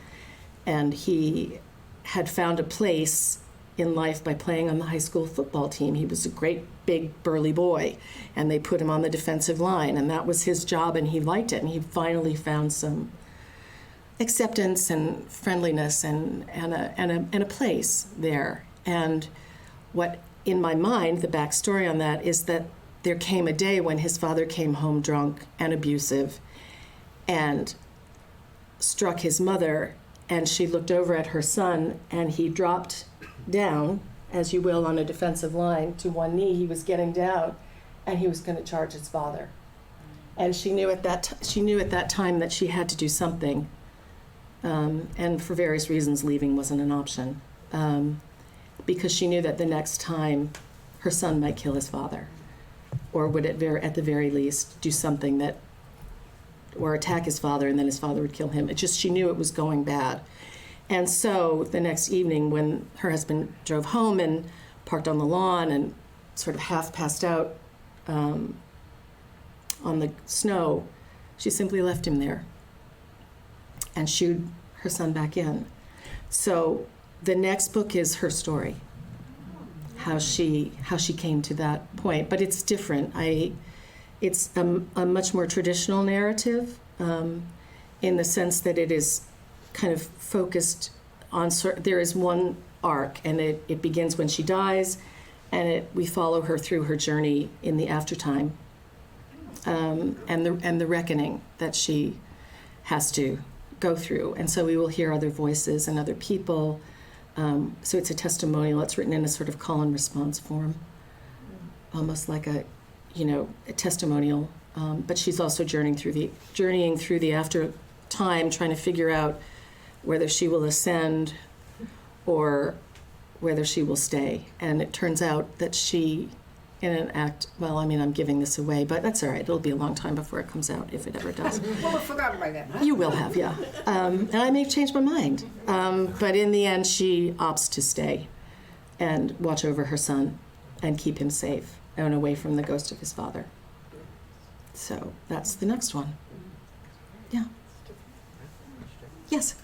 Speaker 2: and he had found a place in life by playing on the high school football team. He was a great big burly boy, and they put him on the defensive line, and that was his job, and he liked it, and he finally found some acceptance and friendliness and a place there. And what, in my mind, the backstory on that is that there came a day when his father came home drunk and abusive and struck his mother, and she looked over at her son, and he dropped down, as you will, on a defensive line to one knee. He was getting down, and he was going to charge his father. And she knew at that time that she had to do something, and for various reasons, leaving wasn't an option, because she knew that the next time her son might kill his father, or would at the very least do something that, or attack his father, and then his father would kill him. She knew it was going bad. And so the next evening, when her husband drove home and parked on the lawn and sort of half passed out on the snow, she simply left him there and shooed her son back in. So the next book is her story, how she came to that point. But it's different. It's a much more traditional narrative in the sense that it is kind of focused on, there is one arc, and it begins when she dies, and we follow her through her journey in the aftertime, and the reckoning that she has to go through. And so we will hear other voices and other people. So it's a testimonial. It's written in a sort of call and response form, almost like a testimonial. But she's also journeying through the after time, trying to figure out whether she will ascend or whether she will stay. And it turns out that she, in an act, I'm giving this away, but that's all right. It'll be a long time before it comes out, if it ever does.
Speaker 3: Well, we've forgotten by then, huh?
Speaker 2: You will have, yeah. And I may change my mind. But in the end, she opts to stay and watch over her son and keep him safe and away from the ghost of his father. So that's the next one. Yeah. Yes.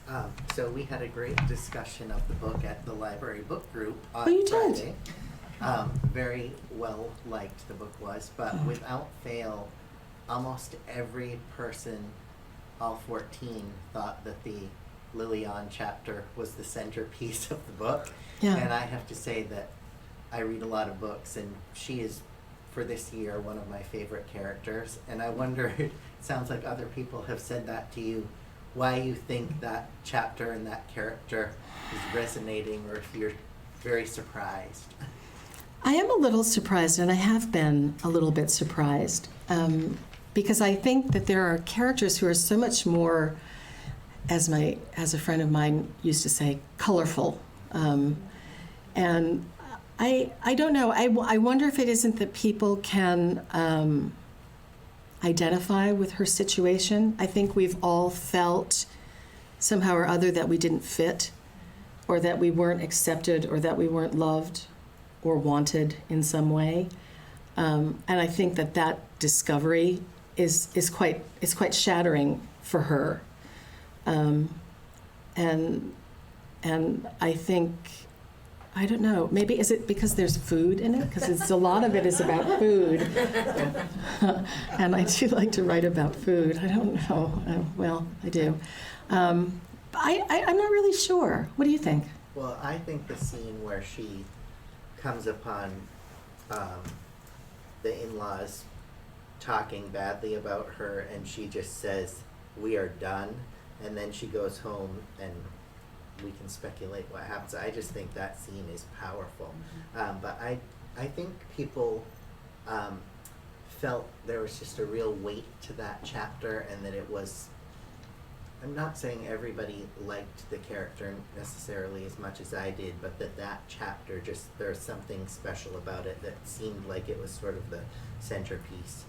Speaker 5: So we had a great discussion of the book at the library book group on
Speaker 2: Oh, you did?
Speaker 5: Friday. Very well liked the book was, but without fail, almost every person, all 14, thought that the Lillian chapter was the centerpiece of the book.
Speaker 2: Yeah.
Speaker 5: And I have to say that I read a lot of books, and she is, for this year, one of my favorite characters. And I wonder, it sounds like other people have said that to you, why you think that chapter and that character is resonating, or if you're very surprised.
Speaker 2: I am a little surprised, and I have been a little bit surprised, because I think that there are characters who are so much more, as a friend of mine used to say, colorful. And I don't know. I wonder if it isn't that people can identify with her situation. I think we've all felt somehow or other that we didn't fit, or that we weren't accepted, or that we weren't loved or wanted in some way. And I think that discovery is quite shattering for her. And I think, I don't know, maybe is it because there's food in it? Because a lot of it is about food. And I do like to write about food. I don't know. Well, I do. I'm not really sure. What do you think?
Speaker 5: Well, I think the scene where she comes upon the in-laws talking badly about her, and she just says, "We are done," and then she goes home, and we can speculate what happens. I just think that scene is powerful. But I think people felt there was just a real weight to that chapter, and that it was, I'm not saying everybody liked the character necessarily as much as I did, but that chapter, just there's something special about it that seemed like it was sort of the centerpiece.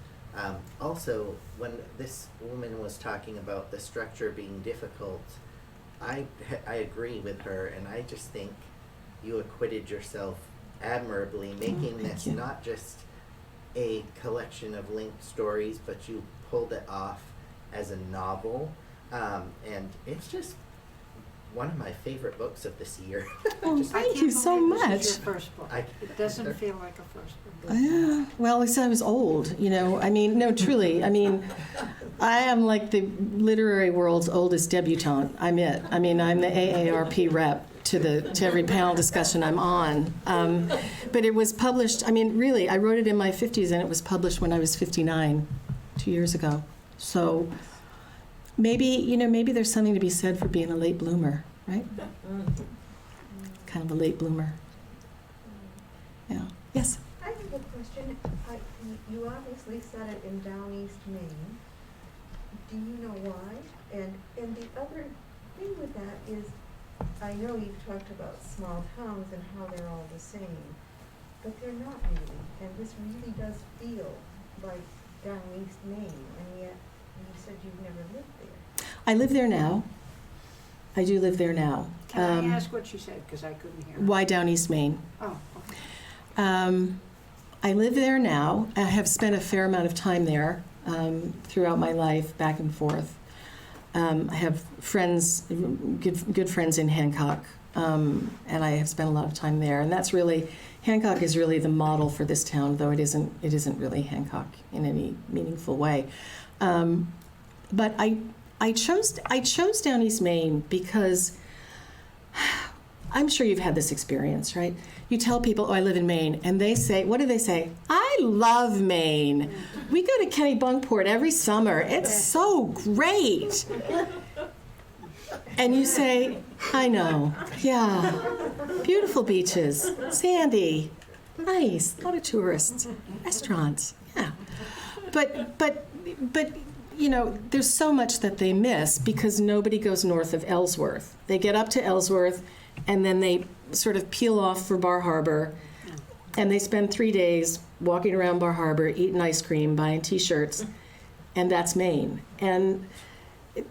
Speaker 5: Also, when this woman was talking about the structure being difficult, I agree with her, and I just think you acquitted yourself admirably, making this not just a collection of linked stories, but you pulled it off as a novel. And it's just one of my favorite books of this year.
Speaker 2: Oh,
Speaker 5: Just-
Speaker 2: thank you so
Speaker 3: This
Speaker 2: much.
Speaker 3: is your first book. It doesn't feel like a first book.
Speaker 2: Yeah, well, I said I was old, I mean, no, truly. I mean, I am like the literary world's oldest debutante. I'm it. I mean, I'm the AARP rep to every panel discussion I'm on. But it was published, I mean, really, I wrote it in my 50s, and it was published when I was 59, 2 years ago. So maybe there's something to be said for being a late bloomer, right? Kind of a late bloomer. Yeah. Yes?
Speaker 6: I have a question. You obviously said it in Downeast Maine. Do you know why? And the other thing with that is, I know you've talked about small towns and how they're all the same, but they're not really. And this really does feel like Downeast Maine, and yet you said you've never lived there.
Speaker 2: I live there now. I do live there now.
Speaker 3: Can I ask what she said, because I couldn't hear?
Speaker 2: Why Downeast Maine?
Speaker 3: Oh, okay.
Speaker 2: I live there now. I have spent a fair amount of time there throughout my life, back and forth. I have friends, good friends in Hancock, and I have spent a lot of time there. And that's really, Hancock is really the model for this town, though it isn't really Hancock in any meaningful way. But I chose Downeast Maine because I'm sure you've had this experience, right? You tell people, "Oh, I live in Maine," and they say, what do they say? "I love Maine. We go to Kennebunkport every summer. It's so great." And you say, "I know, yeah, beautiful beaches, sandy, nice, a lot of tourists, restaurants, yeah." But there's so much that they miss because nobody goes north of Ellsworth. They get up to Ellsworth, and then they sort of peel off for Bar Harbor, and they spend 3 days walking around Bar Harbor, eating ice cream, buying T-shirts, and that's Maine. And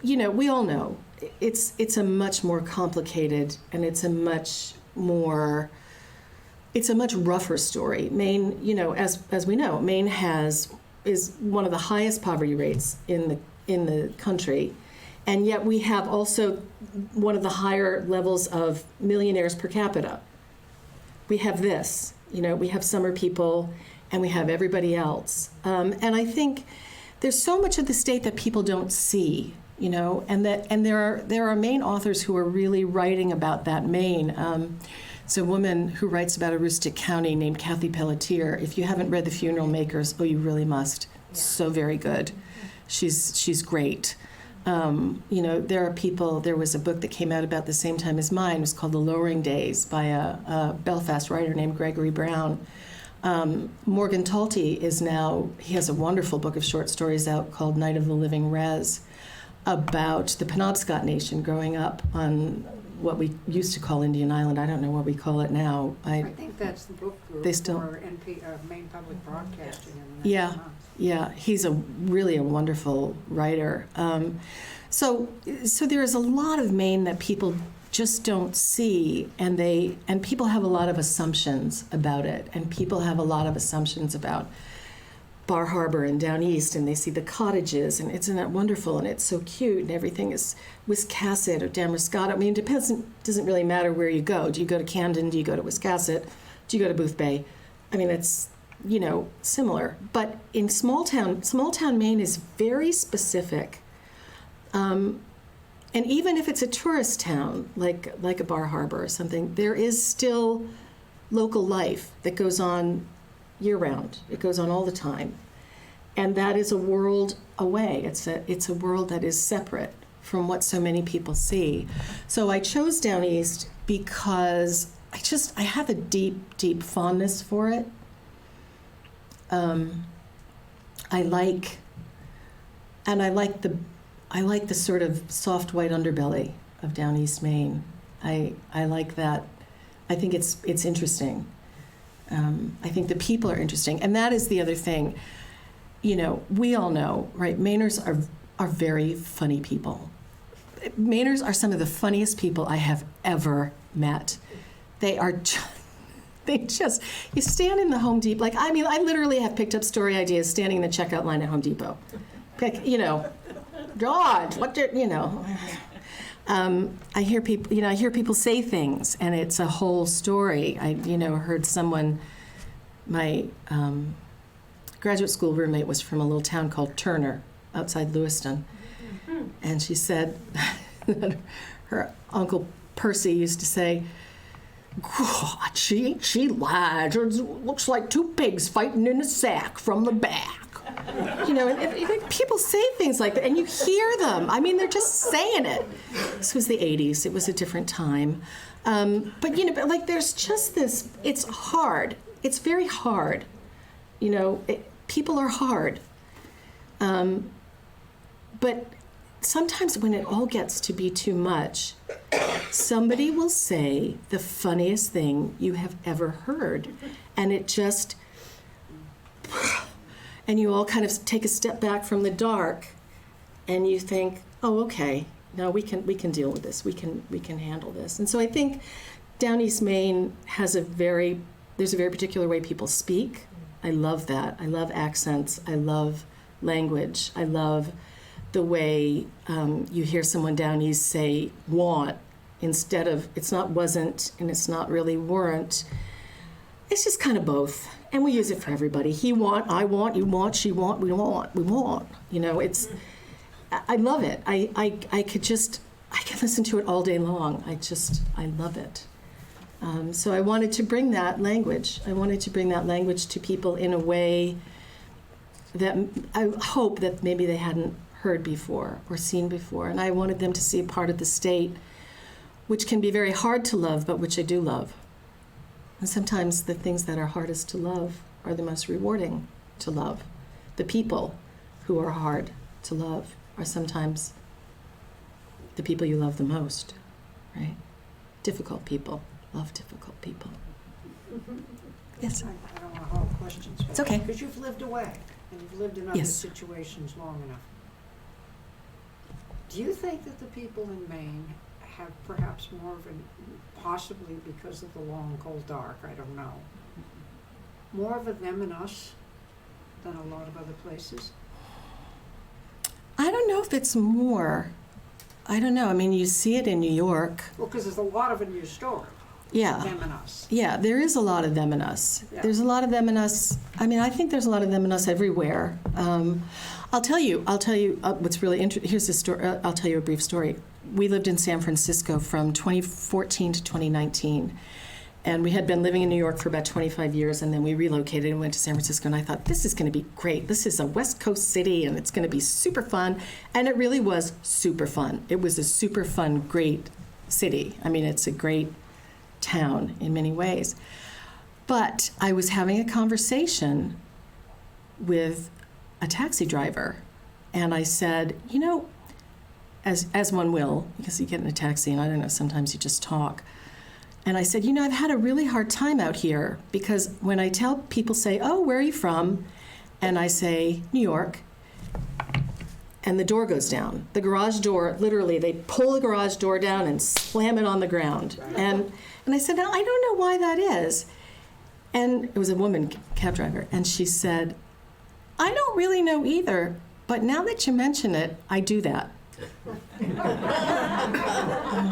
Speaker 2: we all know it's a much more complicated, and it's a much rougher story. Maine, as we know, Maine is one of the highest poverty rates in the country. And yet we have also one of the higher levels of millionaires per capita. We have this, we have summer people, and we have everybody else. And I think there's so much of the state that people don't see. you know, and there are Maine authors who are really writing about that Maine. It's a woman who writes about Aroostook County named Kathy Pelletier. If you haven't read The Funeral Makers, oh, you really must. So very good. She's great. You know, there was a book that came out about the same time as mine. It was called The Lowering Days by a Belfast writer named Gregory Brown. Morgan Talty he has a wonderful book of short stories out called Night of the Living Res, about the Penobscot Nation growing up on what we used to call Indian Island. I don't know what we call it now.
Speaker 3: I think that's the book group
Speaker 2: They still-
Speaker 3: for Maine Public Broadcasting in the next
Speaker 2: Yeah.
Speaker 3: month.
Speaker 2: Yeah, he's really a wonderful writer. So there is a lot of Maine that people just don't see, and people have a lot of assumptions about it, and people have a lot of assumptions about Bar Harbor and Downeast, and they see the cottages, and isn't that wonderful, and it's so cute, and everything is Wiscasset or Damascotta. I mean, doesn't really matter where you go. Do you go to Camden? Do you go to Wiscasset? Do you go to Booth Bay? I mean, it's, you know, similar. But in small town Maine is very specific. And even if it's a tourist town, like a Bar Harbor or something, there is still local life that goes on year-round. It goes on all the time. And that is a world away. It's a world that is separate from what so many people see. So I chose Downeast because I have a deep, deep fondness for it. I like the sort of soft white underbelly of Downeast Maine. I like that. I think it's interesting. I think the people are interesting, and that is the other thing. You know, we all know, right? Mainers are very funny people. Mainers are some of the funniest people I have ever met. They are just, you stand in the Home Depot, I literally have picked up story ideas standing in the checkout line at Home Depot. God, I hear people say things, and it's a whole story. I heard someone, my graduate school roommate was from a little town called Turner outside Lewiston, and she said that her Uncle Percy used to say, God, she lied. It looks like two pigs fighting in a sack from the back. And people say things like that, and you hear them. I mean, they're just saying it. This was the 80s. It was a different time. But there's just this, it's hard. It's very hard. People are hard. But sometimes when it all gets to be too much, somebody will say the funniest thing you have ever heard, and it just, and you all kind of take a step back from the dark, and you think, oh, okay, no, we can deal with this. We can handle this. And so I think Downeast Maine has there's a very particular way people speak. I love that. I love accents. I love language. I love the way you hear someone down east say want instead of, it's not wasn't and it's not really weren't. It's just kind of both. And we use it for everybody. He want, I want, you want, she want, we want, we want. I love it. I can listen to it all day long. I love it. So I wanted to bring that language. I wanted to bring that language to people in a way that I hope that maybe they hadn't heard before or seen before. And I wanted them to see a part of the state which can be very hard to love, but which I do love. And sometimes the things that are hardest to love are the most rewarding to love. The people who are hard to love are sometimes the people you love the most, right? Difficult people love difficult people. Yes?
Speaker 3: I don't want to hold questions.
Speaker 2: It's okay.
Speaker 3: Because you've lived away, and you've lived in other
Speaker 2: Yes.
Speaker 3: situations long enough. Do you think that the people in Maine have perhaps more of possibly because of the long, cold dark, I don't know, more of a them and us than a lot of other places?
Speaker 2: I don't know if it's more. I don't know. I mean, you see it in New York.
Speaker 3: Well, because there's a lot of it in your story.
Speaker 2: Yeah.
Speaker 3: them and us.
Speaker 2: Yeah, there is a lot of them and us.
Speaker 3: Yeah.
Speaker 2: There's a lot of them and us. I mean, I think there's a lot of them and us everywhere. I'll tell you what's really interesting. Here's the story. I'll tell you a brief story. We lived in San Francisco from 2014 to 2019. And we had been living in New York for about 25 years, and then we relocated and went to San Francisco, and I thought, this is going to be great. This is a West Coast city, and it's going to be super fun. And it really was super fun. It was a super fun, great city. I mean, it's a great town in many ways. But I was having a conversation with a taxi driver, and I said, you know, as one will, because you get in a taxi, and I don't know, sometimes you just talk. And I said, you know, I've had a really hard time out here because when I tell people, say, oh, where are you from? And I say, New York. And the door goes down. The garage door, literally, they pull the garage door down and slam it on the ground. And I said, now, I don't know why that is. And it was a woman cab driver. And she said, I don't really know either, but now that you mention it, I do that.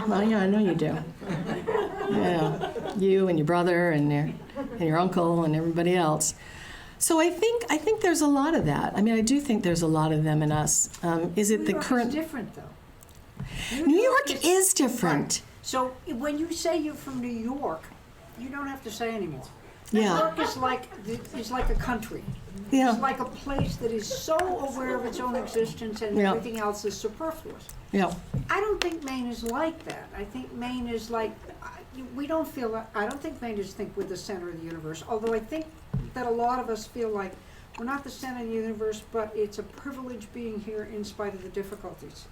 Speaker 2: Well, yeah, I know you do. Yeah, you and your brother and your uncle and everybody else. So I think there's a lot of that. I mean, I do think there's a lot of them in us. Is it the current?
Speaker 3: New York is different, though.
Speaker 2: New York is different.
Speaker 3: Right. So when you say you're from New York, you don't have to say anymore.
Speaker 2: Yeah.
Speaker 3: New York is like a country.
Speaker 2: Yeah.
Speaker 3: It's like a place that is so aware of its own existence and
Speaker 2: Yeah.
Speaker 3: everything else is superfluous.
Speaker 2: Yeah.
Speaker 3: I don't think Maine is like that. I think Maine is like, we don't feel that, I don't think Maine is think we're the center of the universe, although I think that a lot of us feel like we're not the center of the universe, but it's a privilege being here in spite of the difficulties.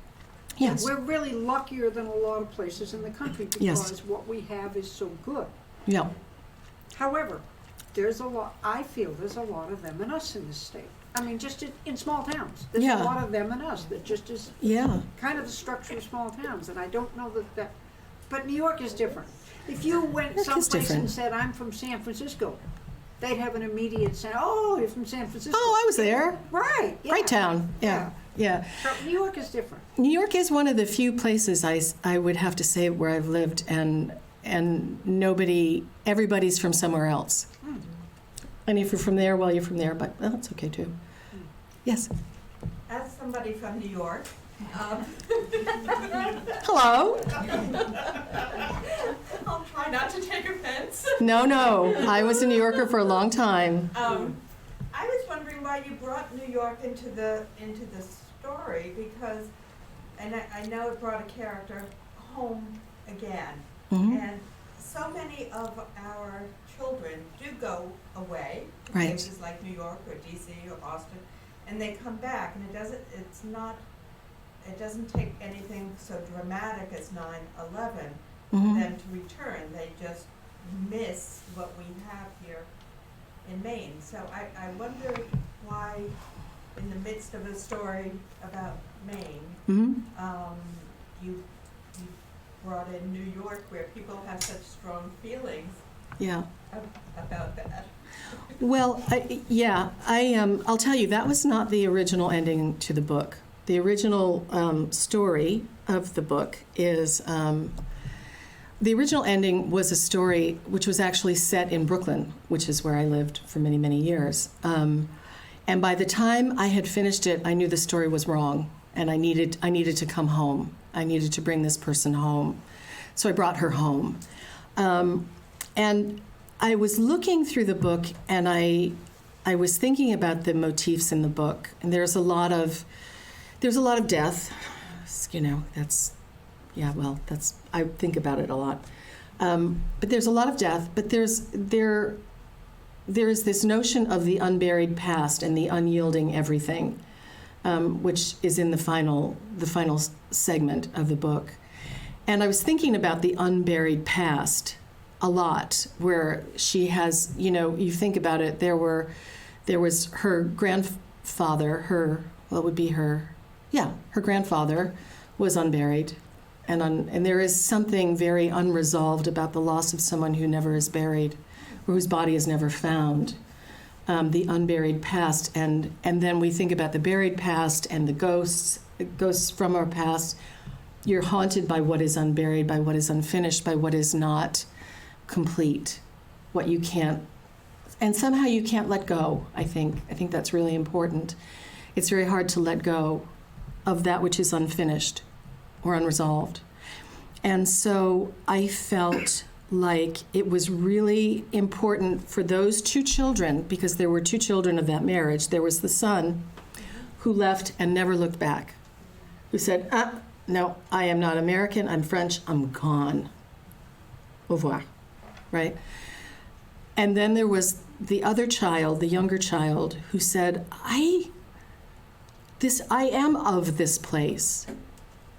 Speaker 2: Yes.
Speaker 3: We're really luckier than a lot of places in the country because
Speaker 2: Yes.
Speaker 3: what we have is so good.
Speaker 2: Yeah.
Speaker 3: However, I feel there's a lot of them and us in this state. I mean, just in small towns. There's
Speaker 2: Yeah.
Speaker 3: a lot of them and us that just is
Speaker 2: Yeah.
Speaker 3: kind of the structure of small towns, and I don't know that, but New York is different. If you went
Speaker 2: York is
Speaker 3: someplace
Speaker 2: different.
Speaker 3: and said, I'm from San Francisco, they'd have an immediate sense, oh, you're from San Francisco.
Speaker 2: Oh, I was there.
Speaker 3: Right, yeah.
Speaker 2: Great town. Yeah. Yeah.
Speaker 3: So New York is different.
Speaker 2: New York is one of the few places I would have to say where I've lived and everybody's from somewhere else. And if you're from there, well, you're from there, but well, that's okay too. Yes.
Speaker 4: As somebody from New York,
Speaker 2: Hello.
Speaker 4: I'll try not to take offense.
Speaker 2: No. I was a New Yorker for a long time.
Speaker 4: I was wondering why you brought New York into the story because, and I know it brought a character home again,
Speaker 2: Mhm.
Speaker 4: and so many of our children do go away, to
Speaker 2: Right.
Speaker 4: places like New York or DC or Boston, and they come back, and it doesn't take anything so dramatic as 9/11 for
Speaker 2: Mhm.
Speaker 4: them to return. They just miss what we have here in Maine. So I wonder why, in the midst of a story about Maine,
Speaker 2: Mhm.
Speaker 4: you brought in New York, where people have such strong feelings
Speaker 2: Yeah.
Speaker 4: about that.
Speaker 2: Well, I'll tell you, that was not the original ending to the book. The original story of the book is, the original ending was a story which was actually set in Brooklyn, which is where I lived for many, many years. And by the time I had finished it, I knew the story was wrong, and I needed to come home. I needed to bring this person home. So I brought her home. And I was looking through the book, and I was thinking about the motifs in the book, and there's a lot of death. You know, I think about it a lot. But there's a lot of death. But there is this notion of the unburied past and the unyielding everything, which is in the final segment of the book. And I was thinking about the unburied past a lot, where she has, you think about it, there was her grandfather, her grandfather was unburied. And there is something very unresolved about the loss of someone who never is buried, or whose body is never found. The unburied past, and then we think about the buried past and the ghosts from our past. You're haunted by what is unburied, by what is unfinished, by what is not complete, what you can't, and somehow you can't let go, I think. I think that's really important. It's very hard to let go of that which is unfinished or unresolved. And so I felt like it was really important for those two children, because there were two children of that marriage. There was the son who left and never looked back, who said, no, I am not American, I'm French, I'm gone. Au revoir, right? And then there was the other child, the younger child, who said, I am of this place,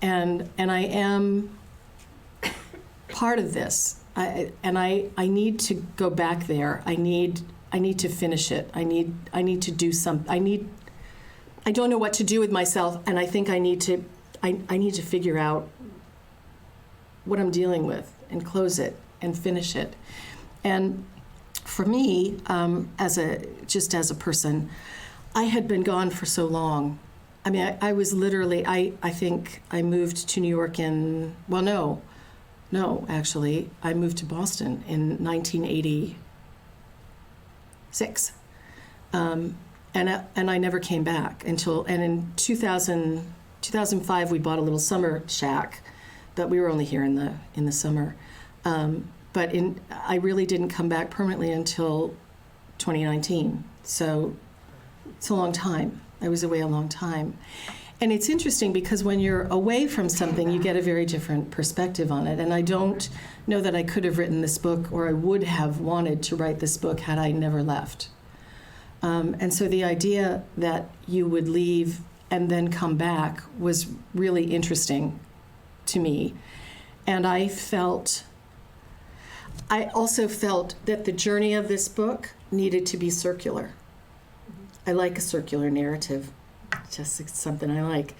Speaker 2: and I am part of this. I need to go back there. I need to finish it. I need to do something. I don't know what to do with myself, and I think I need to figure out what I'm dealing with and close it and finish it. And for me, as a person, I had been gone for so long. I mean, I was literally, I think I moved to New York actually, I moved to Boston in 1986. And I never came back and in 2005 we bought a little summer shack, but we were only here in the summer. But I really didn't come back permanently until 2019. So it's a long time. I was away a long time. And it's interesting because when you're away from something, you get a very different perspective on it. And I don't know that I could have written this book, or I would have wanted to write this book had I never left. And so the idea that you would leave and then come back was really interesting to me. And I also felt that the journey of this book needed to be circular. I like a circular narrative. Just something I like.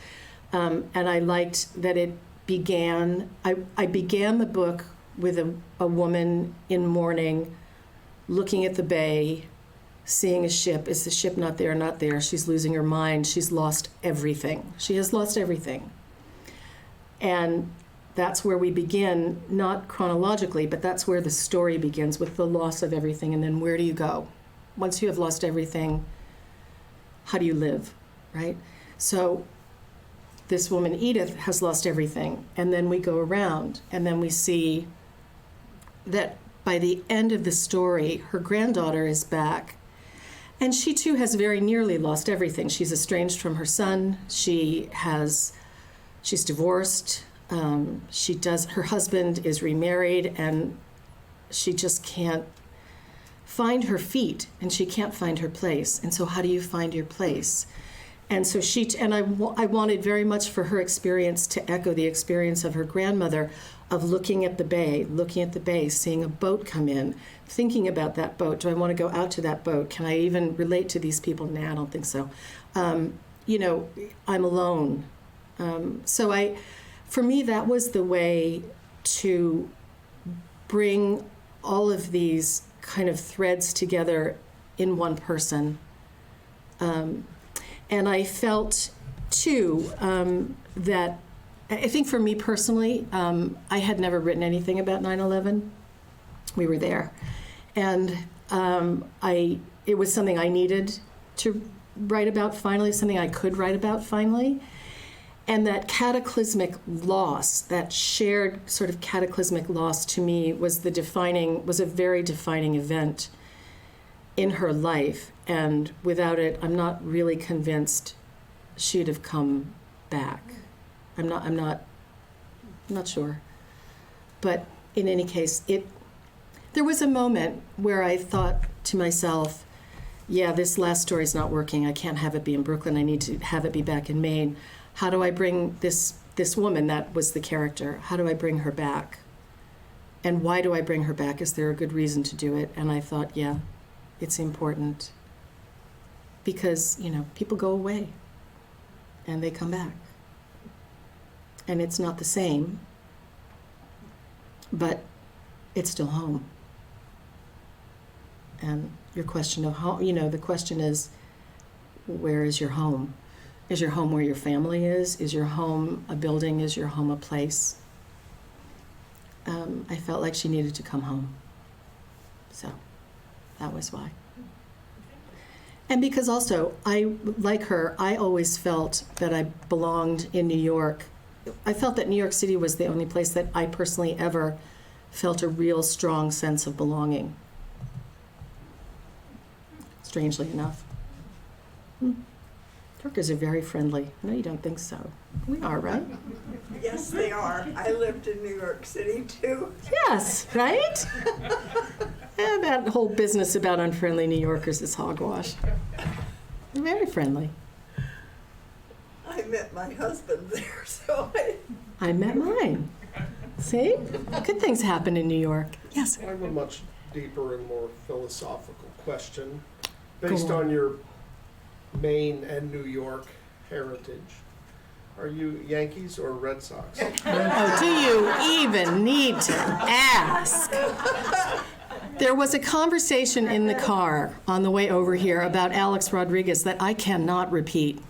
Speaker 2: And I liked that it began, I began the book with a woman in mourning, looking at the bay, seeing a ship. Is the ship not there? Not there. She's losing her mind. She's lost everything. She has lost everything. And that's where we begin, not chronologically, but that's where the story begins, with the loss of everything. And then where do you go? Once you have lost everything, how do you live, right? So this woman, Edith, has lost everything. And then we go around, and then we see that by the end of the story, her granddaughter is back. And she, too, has very nearly lost everything. She's estranged from her son. She's divorced. Her husband is remarried, and she just can't find her feet, and she can't find her place. And so how do you find your place? And so I wanted very much for her experience to echo the experience of her grandmother, of looking at the bay, seeing a boat come in, thinking about that boat. Do I want to go out to that boat? Can I even relate to these people? Nah, I don't think so. I'm alone. For me, that was the way to bring all of these kind of threads together in one person. And I felt, too, that I think for me personally, I had never written anything about 9/11. We were there. And it was something I needed to write about finally, something I could write about finally. And that cataclysmic loss, that shared sort of cataclysmic loss, to me was a very defining event in her life. And without it, I'm not really convinced she'd have come back. I'm not sure. But in any case, there was a moment where I thought to myself, yeah, this last story's not working. I can't have it be in Brooklyn. I need to have it be back in Maine. How do I bring this woman, that was the character, how do I bring her back? And why do I bring her back? Is there a good reason to do it? And I thought, yeah, it's important. Because, people go away and they come back. And it's not the same, but it's still home. And your question of home, the question is, where is your home? Is your home where your family is? Is your home a building? Is your home a place? I felt like she needed to come home. So that was why. And because also, like her, I always felt that I belonged in New York. I felt that New York City was the only place that I personally ever felt a real strong sense of belonging. Strangely enough. New Yorkers are very friendly. No, you don't think so. We are, right?
Speaker 7: Yes, they are. I lived in New York City too.
Speaker 2: Yes, right? And that whole business about unfriendly New Yorkers is hogwash. They're very friendly.
Speaker 7: I met my husband there, so
Speaker 2: I met mine. See? Good things happen in New York. Yes.
Speaker 8: I have a much deeper and more philosophical question.
Speaker 2: Go
Speaker 8: Based
Speaker 2: on.
Speaker 8: on your Maine and New York heritage, are you Yankees or Red Sox?
Speaker 2: Oh, do you even need to ask? There was a conversation in the car on the way over here about Alex Rodriguez that I cannot repeat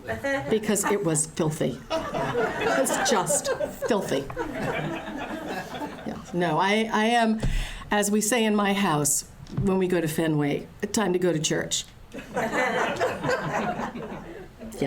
Speaker 2: because it was filthy. It's just filthy. Yeah. No, I am, as we say in my house when we go to Fenway, time to go to church.